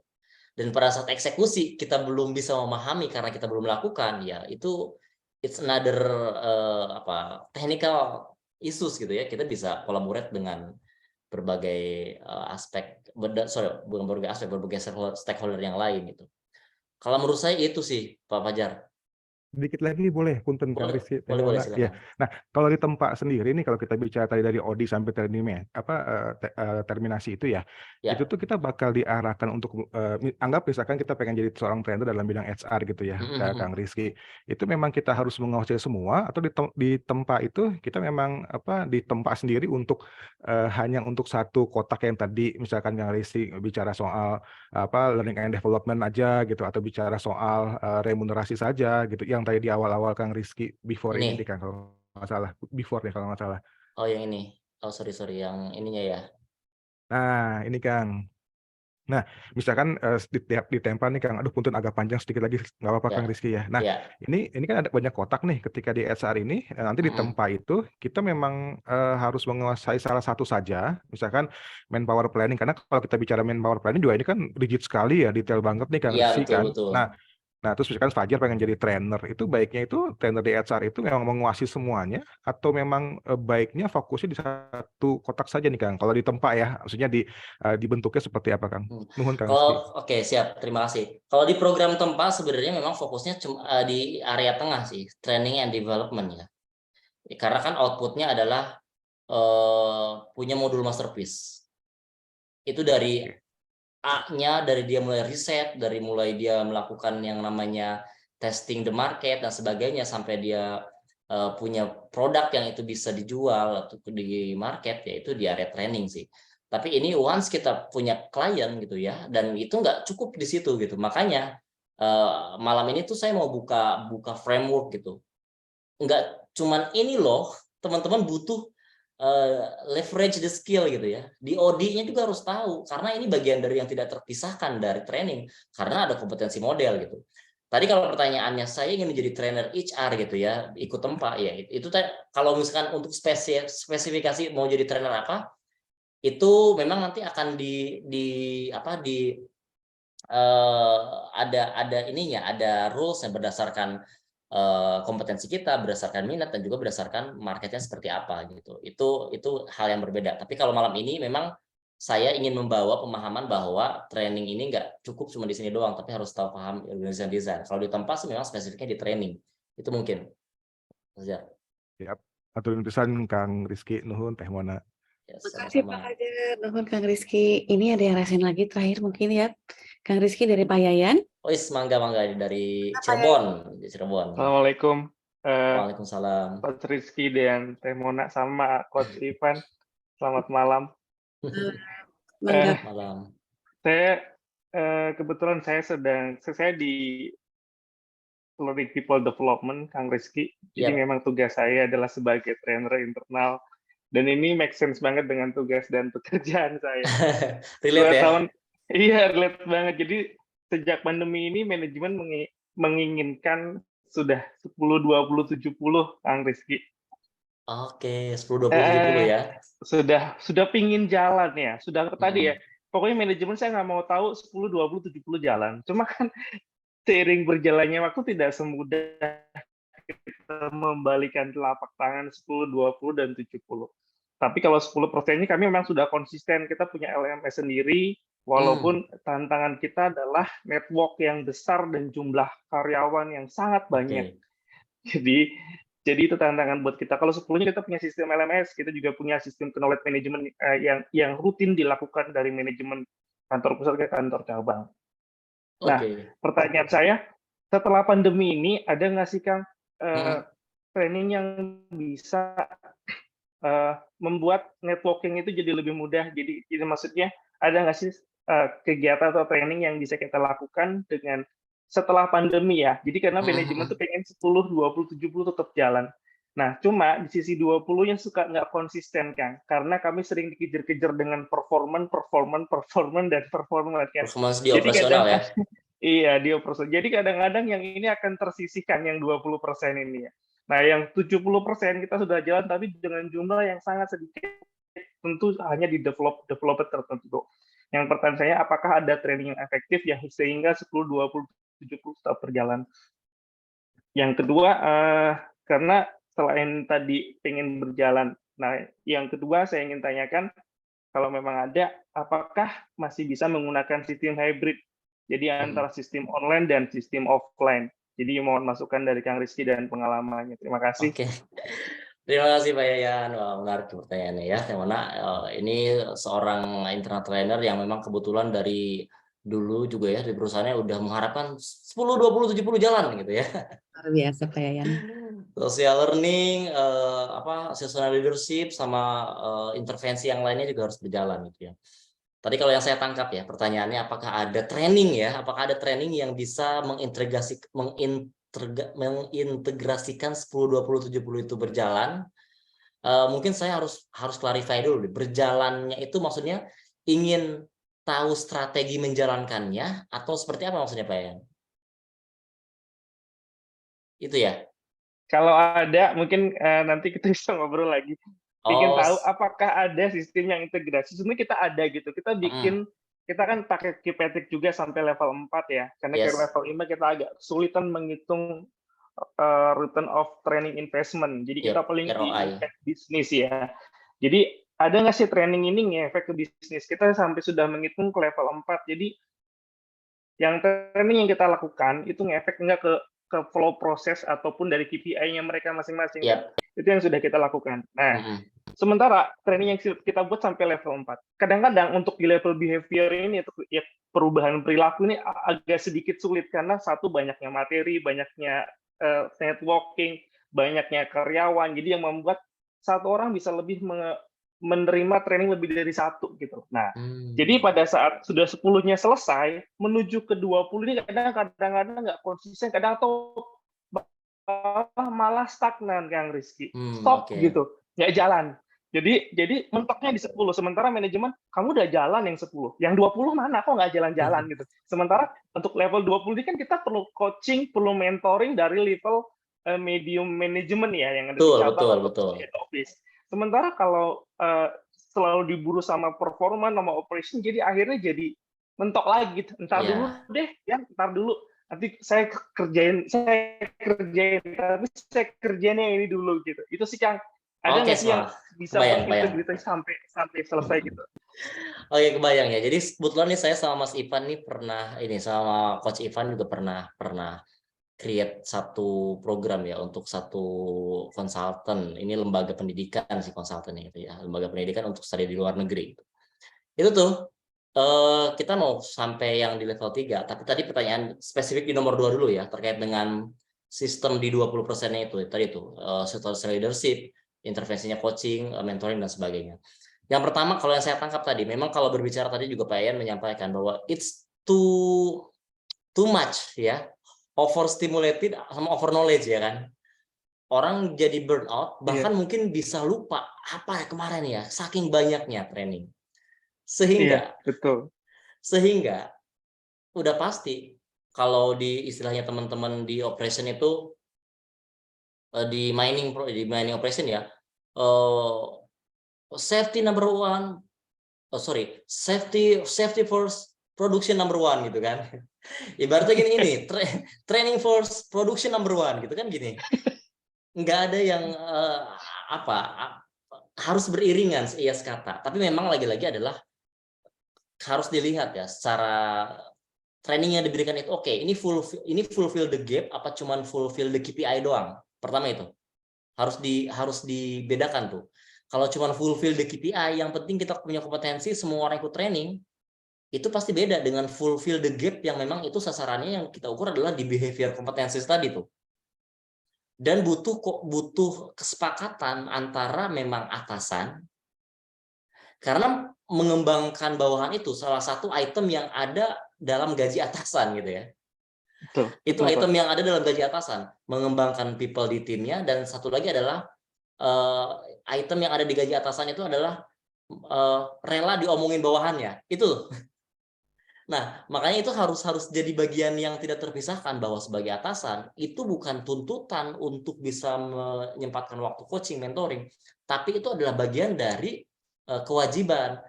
Dan pada saat eksekusi kita belum bisa memahami karena kita belum melakukan, ya itu it's another technical issues gitu ya. Kita bisa collaborate dengan berbagai aspek, bukan berbagai aspek, berbagai stakeholder yang lain gitu. Kalau menurut saya itu sih Pak Fajar. Sedikit lagi boleh, punten Kang Boleh, Rizky, boleh ya. silakan. Nah, kalau di tempat sendiri nih, kalau kita bicara tadi dari ODI sampai terminasi itu ya, Ya. itu tuh kita bakal diarahkan untuk anggap misalkan kita pengen jadi seorang trainer dalam bidang HR gitu ya, Kang Rizky. Itu memang kita harus menguasai semua, atau di tempat itu kita memang ditempa sendiri untuk hanya untuk satu kotak yang tadi misalkan Kang Rizky bicara soal learning and development aja gitu, atau bicara soal remunerasi saja gitu, yang tadi di awal-awal Kang Rizky before ini deh Kang, kalau nggak salah, before deh kalau nggak salah. Oh yang ini, oh sorry yang ininya ya. Nah ini Kang. Nah, misalkan ditempa nih Kang, aduh punten agak panjang sedikit lagi, nggak apa-apa Kang Rizky ya. Nah, ini kan ada banyak kotak nih, ketika di HR ini nanti ditempa itu kita memang harus menguasai salah satu saja, misalkan manpower planning, karena kalau kita bicara manpower planning juga ini kan rigid sekali ya, detail banget nih Kang Rizky kan. Betul. Nah, terus misalkan Fajar pengen jadi trainer, itu baiknya itu trainer di HR itu memang menguasai semuanya, atau memang baiknya fokusnya di satu kotak saja nih Kang, kalau di tempat ya, maksudnya dibentuknya seperti apa Kang? Nuhun Kang Rizky. Oke, siap, terima kasih. Kalau di program tempat sebenarnya memang fokusnya cuma di area tengah sih, training and development ya. Karena kan outputnya adalah punya modul masterpiece. Itu dari A-nya, dari dia mulai riset, dari mulai dia melakukan yang namanya testing the market dan sebagainya, sampai dia punya produk yang itu bisa dijual atau di market, yaitu di area training sih. Tapi ini once kita punya klien gitu ya, dan itu nggak cukup di situ gitu. Makanya malam ini tuh saya mau buka framework gitu. Nggak cuman ini loh, teman-teman butuh leverage the skill gitu ya. Di OD-nya juga harus tahu, karena ini bagian dari yang tidak terpisahkan dari training, karena ada kompetensi model gitu. Tadi kalau pertanyaannya saya ingin menjadi trainer HR gitu ya, ikut tempat ya, itu kalau misalkan untuk spesifikasi mau jadi trainer apa, itu memang nanti akan ada ininya, ada rules yang berdasarkan kompetensi kita, berdasarkan minat, dan juga berdasarkan marketnya seperti apa gitu. Itu hal yang berbeda. Tapi kalau malam ini memang saya ingin membawa pemahaman bahwa training ini nggak cukup cuma di sini doang, tapi harus tahu paham organization design. Kalau di tempat sih memang spesifiknya di training. Itu mungkin. Fajar. Siap. Aturin pisan Kang Rizky, nuhun Teh Mona. Ya, Makasih Pak sama-sama. Fajar, nuhun Kang Rizky. Ini ada yang rasain lagi terakhir mungkin ya, Kang Rizky dari Pak Yayan. Oh, mangga dari Pak Yayan. Cirebon. Assalamualaikum, Waalaikumsalam. Coach Rizky dan Teh Mona sama Coach Ivan. Selamat malam. Mangga. Malam. Saya kebetulan saya di Learning People Development, Kang Rizky. Jadi Yap. memang tugas saya adalah sebagai trainer internal. Dan ini make sense banget dengan tugas dan pekerjaan saya. Relate 2 ya? tahun, iya relate banget. Jadi sejak pandemi ini manajemen menginginkan sudah 10-20-70 Kang Rizky. Oke, 10-20-70 ya. Sudah pingin jalan ya. Sudah tadi ya. Pokoknya manajemen saya nggak mau tahu 10-20-70 jalan. Cuma kan seiring berjalannya waktu tidak semudah kita membalikan telapak tangan 10, 20, dan 70. Tapi kalau 10% ini kami memang sudah konsisten. Kita punya LMS sendiri, walaupun tantangan kita adalah network yang besar dan jumlah karyawan yang sangat banyak. Oke. Jadi itu tantangan buat kita. Kalau 10-nya kita punya sistem LMS, kita juga punya sistem knowledge management yang rutin dilakukan dari manajemen kantor pusat ke kantor cabang. Nah, pertanyaan saya, setelah pandemi ini ada nggak sih Kang training yang bisa membuat networking itu jadi lebih mudah? Jadi maksudnya ada nggak sih kegiatan atau training yang bisa kita lakukan dengan setelah pandemi ya? Jadi karena manajemen tuh pengen 10, 20, 70 tetap jalan. Nah, cuma di sisi 20 yang suka nggak konsisten Kang, karena kami sering dikejar-kejar dengan performan, dan performan. Performance di operasional ya? Iya, di operasional. Jadi kadang-kadang yang ini akan tersisihkan yang 20% ini ya. Nah, yang 70% kita sudah jalan, tapi dengan jumlah yang sangat sedikit, tentu hanya di developer tertentu. Yang pertanyaan saya, apakah ada training yang efektif yang sehingga 10, 20, 70 tetap berjalan? Yang kedua, karena selain tadi pengen berjalan, nah yang kedua saya ingin tanyakan, kalau memang ada, apakah masih bisa menggunakan sistem hybrid? Jadi antara sistem online dan sistem offline. Jadi mohon masukan dari Kang Rizky dan pengalamannya. Terima kasih. Oke. Terima kasih Pak Yayan. Wah, menarik pertanyaannya ya. Yang mana ini seorang internal trainer yang memang kebetulan dari dulu juga ya di perusahaannya udah mengharapkan 10, 20, 70 jalan gitu ya. Luar biasa Pak Yayan. Social learning, seasonal leadership sama intervensi yang lainnya juga harus berjalan gitu ya. Tadi kalau yang saya tangkap ya pertanyaannya apakah ada training ya? Apakah ada training yang bisa mengintegrasikan 10, 20, 70 itu berjalan? Mungkin saya harus clarify dulu. Berjalannya itu maksudnya ingin tahu strategi menjalankannya atau seperti apa maksudnya Pak Yan? Itu ya? Kalau ada mungkin nanti kita bisa ngobrol lagi. Ingin tahu apakah ada sistem yang integrasi. Sebenarnya kita ada gitu. Kita bikin, kita kan pakai KPTIC juga sampai level 4 ya. Karena ke level 5 kita agak kesulitan menghitung return of training investment. Jadi kita paling di bisnis ya. Jadi ada nggak sih training ini ngefek ke bisnis? Kita sampai sudah menghitung ke level 4. Jadi yang training yang kita lakukan itu ngefek nggak ke flow proses ataupun dari KPI-nya mereka masing-masing. Itu yang sudah kita lakukan. Nah, sementara training yang kita buat sampai level 4. Kadang-kadang untuk di level behavior ini, ya perubahan perilaku ini agak sedikit sulit karena satu banyaknya materi, banyaknya networking, banyaknya karyawan. Jadi yang membuat satu orang bisa lebih menerima training lebih dari satu gitu. Nah, jadi pada saat sudah 10-nya selesai, menuju ke 20 ini kadang-kadang nggak konsisten, kadang atau malah stagnan Kang Rizky. Stop gitu, nggak jalan. Jadi mentoknya di 10, sementara manajemen kamu udah jalan yang 10, yang 20 mana kok nggak jalan-jalan gitu. Sementara untuk level 20 ini kan kita perlu coaching, perlu mentoring dari level medium management ya yang ada di cabang atau head office. Sementara kalau selalu diburu sama performa, sama operation, jadi akhirnya jadi mentok lagi gitu. Ntar dulu deh, ya ntar dulu. nanti saya kerjain, tapi saya kerjain yang ini dulu gitu. Itu sih Kang. Ada Oke, nggak sih yang bisa kebayang. berintegritas sampai selesai gitu? Oke, kebayang ya. Jadi kebetulan nih saya sama Mas Ivan nih pernah ini sama Coach Ivan juga pernah create satu program ya untuk satu konsultan. Ini lembaga pendidikan sih konsultannya itu ya, lembaga pendidikan untuk studi di luar negeri. Itu tuh kita mau sampai yang di level 3, tapi tadi pertanyaan spesifik di nomor 2 dulu ya, terkait dengan sistem di 20%-nya itu tadi tuh situational leadership, intervensinya coaching, mentoring dan sebagainya. Yang pertama kalau yang saya tangkap tadi, memang kalau berbicara tadi juga Pak Ian menyampaikan bahwa it's too much ya, overstimulated sama over knowledge ya kan. Orang jadi burnout, bahkan mungkin bisa lupa apa ya kemarin ya, saking banyaknya training. Sehingga udah pasti kalau di istilahnya teman-teman di operation itu di mining operation ya, safety number one, safety first, production number one gitu kan. Ibaratnya gini, training first, production number one gitu kan gini. Nggak ada yang harus beriringan seias kata. Tapi memang lagi-lagi adalah harus dilihat ya secara training yang diberikan itu oke, ini fulfill the gap apa cuman fulfill the KPI doang. Pertama itu harus dibedakan tuh. Kalau cuma fulfill the KPI, yang penting kita punya kompetensi, semua orang ikut training, itu pasti beda dengan fulfill the gap yang memang itu sasarannya yang kita ukur adalah di behavior kompetensi tadi tuh. Dan butuh kesepakatan antara memang atasan, karena mengembangkan bawahan itu salah satu item yang ada dalam gaji atasan gitu ya. Itu item yang ada dalam gaji atasan, mengembangkan people di timnya, dan satu lagi adalah item yang ada di gaji atasan itu adalah rela diomongin bawahannya itu. Nah makanya itu harus jadi bagian yang tidak terpisahkan, bahwa sebagai atasan itu bukan tuntutan untuk bisa menyempatkan waktu coaching mentoring, tapi itu adalah bagian dari kewajiban.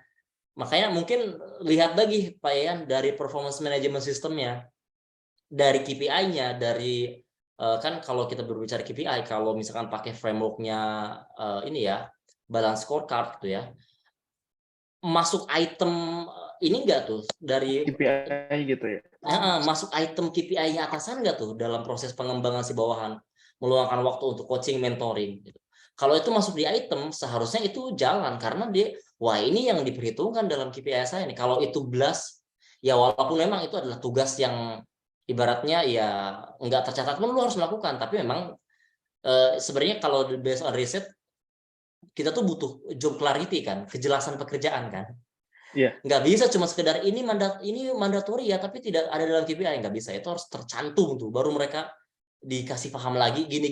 Makanya mungkin lihat lagi Pak Ian dari performance management systemnya, dari KPI-nya, dari kan kalau kita berbicara KPI, kalau misalkan pakai framework-nya ini ya, balance scorecard gitu ya, masuk item ini enggak tuh dari KPI gitu ya? Masuk item KPI-nya atasan enggak tuh dalam proses pengembangan si bawahan, meluangkan waktu untuk coaching mentoring gitu. Kalau itu masuk di item, seharusnya itu jalan, karena dia, wah ini yang diperhitungkan dalam KPI saya nih. Kalau itu blast, ya walaupun memang itu adalah tugas yang ibaratnya ya nggak tercatat pun lu harus melakukan, tapi memang sebenarnya kalau based on riset kita tuh butuh job clarity kan, kejelasan pekerjaan kan. Iya. Nggak bisa cuma sekedar ini mandatori ya tapi tidak ada dalam KPI, nggak bisa, itu harus tercantum tuh, baru mereka dikasih paham lagi gini.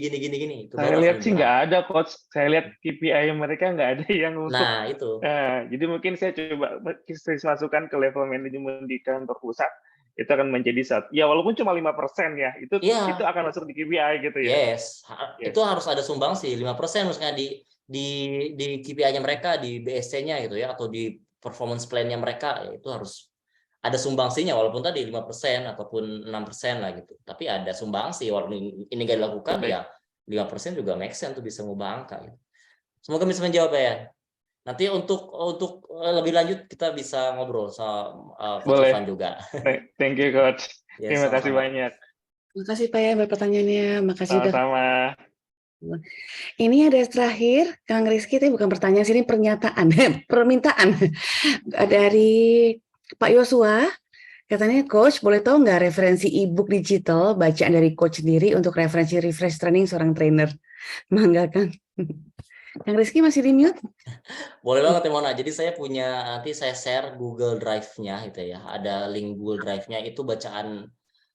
Itu saya lihat sih nggak ada coach, saya lihat KPI mereka nggak ada yang untuk. Nah itu. Jadi mungkin saya coba masukkan ke level manajemen di kantor pusat. Itu akan menjadi ya walaupun cuma 5% ya, itu akan masuk di KPI gitu ya. Yes. Itu harus ada sumbangsi 5% misalnya di KPI-nya mereka, di BSC-nya gitu ya, atau di performance plan-nya mereka, ya itu harus ada sumbangsinya, walaupun tadi 5% ataupun 6% lah gitu. Tapi ada sumbangsi, walaupun ini nggak dilakukan ya 5% juga make sense tuh, bisa ngubah angka gitu. Semoga bisa menjawab ya. Nanti untuk lebih lanjut kita bisa ngobrol sama Coach Ivan juga. Thank you Coach. Yes, terima kasih banyak. Terima kasih Pak ya buat pertanyaannya. Makasih sama-sama. Ini ada terakhir Kang Rizky, itu bukan pertanyaan sini, pernyataan, permintaan dari Pak Yosua. Katanya, Coach, boleh tahu nggak referensi e-book digital bacaan dari Coach sendiri untuk referensi refresh training seorang trainer? Mangga Kang. Kang Rizky masih di mute? Boleh banget ya Mona. Jadi saya punya, nanti saya share Google Drive-nya gitu ya. Ada link Google Drive-nya, itu bacaan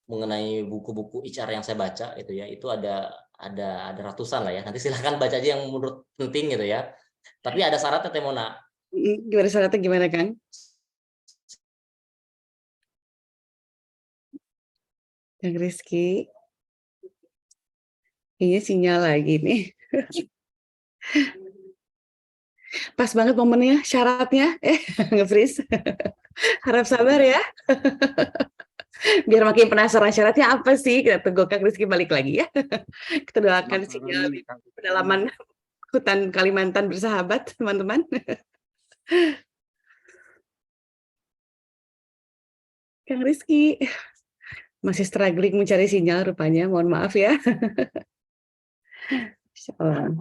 mengenai buku-buku HR yang saya baca itu ya. Itu ada ratusan lah ya. Nanti silahkan baca aja yang menurut penting gitu ya. Tapi ada syaratnya Teh Mona. Gimana syaratnya gimana Kang? Kang Rizky. Iya sinyal lagi nih. Pas banget momennya, syaratnya, nge-freeze. Harap sabar ya. Biar makin penasaran syaratnya apa sih? Kita tunggu Kang Rizky balik lagi ya. Kita doakan sinyal di pedalaman hutan Kalimantan bersahabat, teman-teman. Kang Rizky masih struggling mencari sinyal rupanya. Mohon maaf ya. Insyaallah.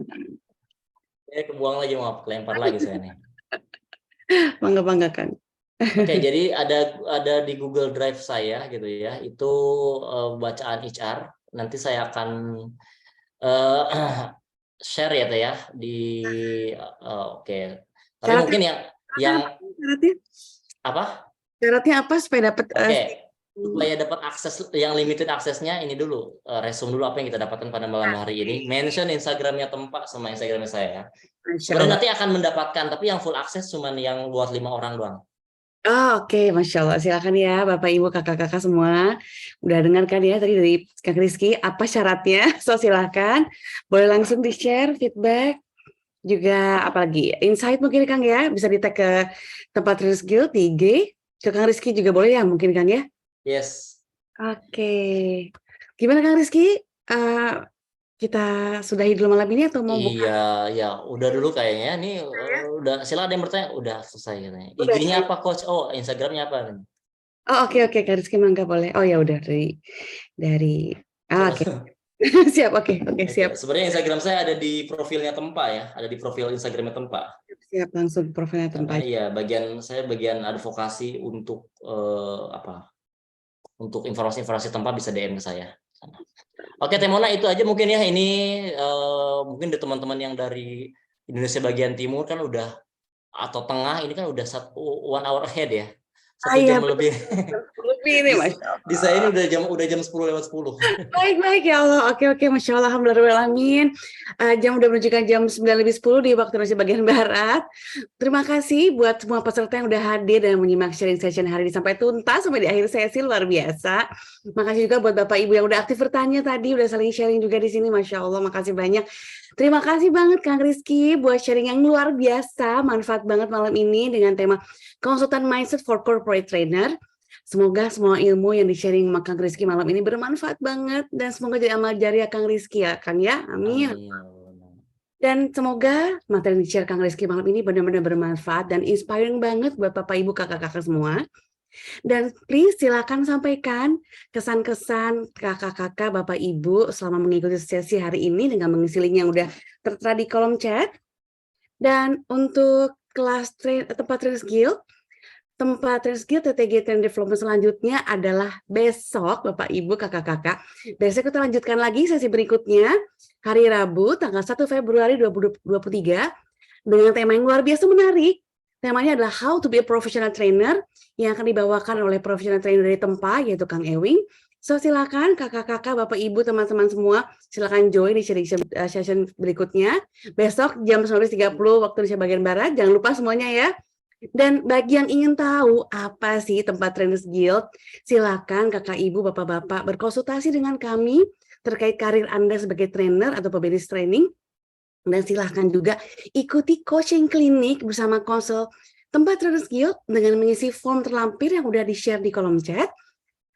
Kebuang lagi, maaf, kelempar lagi saya nih. Bangga Kang. Oke, jadi ada di Google Drive saya gitu ya. Itu bacaan HR. Nanti saya akan share ya Teh ya di oke. Tapi mungkin yang syaratnya apa? Syaratnya apa supaya dapat supaya dapat akses yang limited aksesnya ini dulu, resume dulu apa yang kita dapatkan pada malam hari ini. Mention Instagramnya Tempa sama Instagramnya saya. Sebenarnya nanti akan mendapatkan, tapi yang full akses cuma yang buat 5 orang doang. Oh, oke, Masya Allah. Silakan ya Bapak Ibu kakak-kakak semua. Udah dengarkan ya tadi dari Kang Rizky apa syaratnya. So silakan. Boleh langsung di-share feedback. Juga apalagi insight mungkin Kang ya. Bisa di-tag ke Tempat Trainers Guild di IG. Ke Kang Rizky juga boleh ya mungkin Kang ya. Yes. Oke. Gimana Kang Rizky? Kita sudahi dulu malam ini atau mau buka? Iya, ya udah dulu kayaknya. Nih udah, silakan ada yang bertanya. Udah selesai katanya. IG-nya apa Coach? Oh, Instagramnya apa? Oh, oke Kang Rizky mangga boleh. Oh ya udah dari oke. Siap, oke, siap. Sebenarnya Instagram saya ada di profilnya Tempa ya, ada di profil Instagramnya Tempa. Siap, langsung profilnya Tempa. Iya, saya bagian advokasi untuk untuk informasi-informasi Tempa bisa DM ke saya. Oke, Teh Mona, itu aja mungkin ya. Ini mungkin dari teman-teman yang dari Indonesia bagian timur kan udah, atau tengah, ini kan udah 1 hour ahead ya. 1 jam lebih. Lebih nih, Masya Allah. Di saya ini udah jam 10:10. Baik ya Allah. Oke, Masya Allah, alhamdulillahirrahmanirrahim. Jam udah menunjukkan jam 9:10 di waktu Indonesia bagian Barat. Terima kasih buat semua peserta yang udah hadir dan menyimak sharing session hari ini sampai tuntas, sampai di akhir sesi, luar biasa. Makasih juga buat Bapak Ibu yang udah aktif bertanya tadi, udah saling sharing juga di sini, Masya Allah, makasih banyak. Terima kasih banget Kang Rizky buat sharing yang luar biasa, manfaat banget malam ini dengan tema konsultan mindset for corporate trainer. Semoga semua ilmu yang di-sharing sama Kang Rizky malam ini bermanfaat banget dan semoga jadi amal jariah Kang Rizky ya Kang ya. Amin. Dan semoga materi yang di-share Kang Rizky malam ini benar-benar bermanfaat dan inspiring banget buat Bapak Ibu kakak-kakak semua. Dan please silakan sampaikan kesan-kesan kakak-kakak Bapak Ibu selama mengikuti sesi hari ini dengan mengisi link yang udah tertera di kolom chat. Dan untuk kelas Tempat Trainers Guild, Tempat Trainers Guild TTG Training Development selanjutnya adalah besok Bapak Ibu kakak-kakak. Besok kita lanjutkan lagi sesi berikutnya hari Rabu tanggal 1 Februari 2023 dengan tema yang luar biasa menarik. Temanya adalah How to be a Professional Trainer yang akan dibawakan oleh professional trainer dari Tempa yaitu Kang Ewing. So silakan kakak-kakak, Bapak Ibu, teman-teman semua silakan join di sharing session berikutnya besok jam 19.30 waktu Indonesia bagian Barat. Jangan lupa semuanya ya. Dan bagi yang ingin tahu apa sih Tempat Trainers Guild, silakan kakak ibu, bapak-bapak berkonsultasi dengan kami terkait karir Anda sebagai trainer atau pebisnis training. Dan silahkan juga ikuti coaching klinik bersama konsul Tempat Trainers Guild dengan mengisi form terlampir yang udah di-share di kolom chat.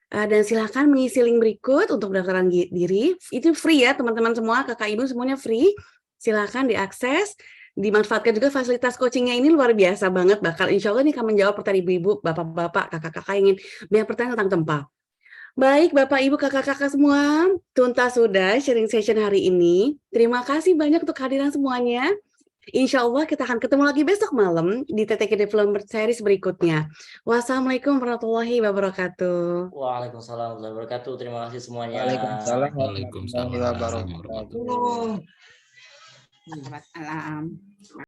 Dan silahkan mengisi link berikut untuk pendaftaran diri. Itu free ya teman-teman semua, kakak ibu semuanya free. Silahkan diakses. Dimanfaatkan juga fasilitas coachingnya ini luar biasa banget. Bakal insya Allah ini akan menjawab pertanyaan ibu-ibu, bapak-bapak, kakak-kakak yang ingin banyak pertanyaan tentang Tempa. Baik Bapak Ibu kakak-kakak semua, tuntas sudah sharing session hari ini. Terima kasih banyak untuk kehadiran semuanya. Insya Allah kita akan ketemu lagi besok malam di TTG Development Series berikutnya. Wassalamualaikum warahmatullahi wabarakatuh. Waalaikumsalam warahmatullahi wabarakatuh. Terima kasih semuanya. Waalaikumsalam warahmatullahi wabarakatuh. Selamat malam.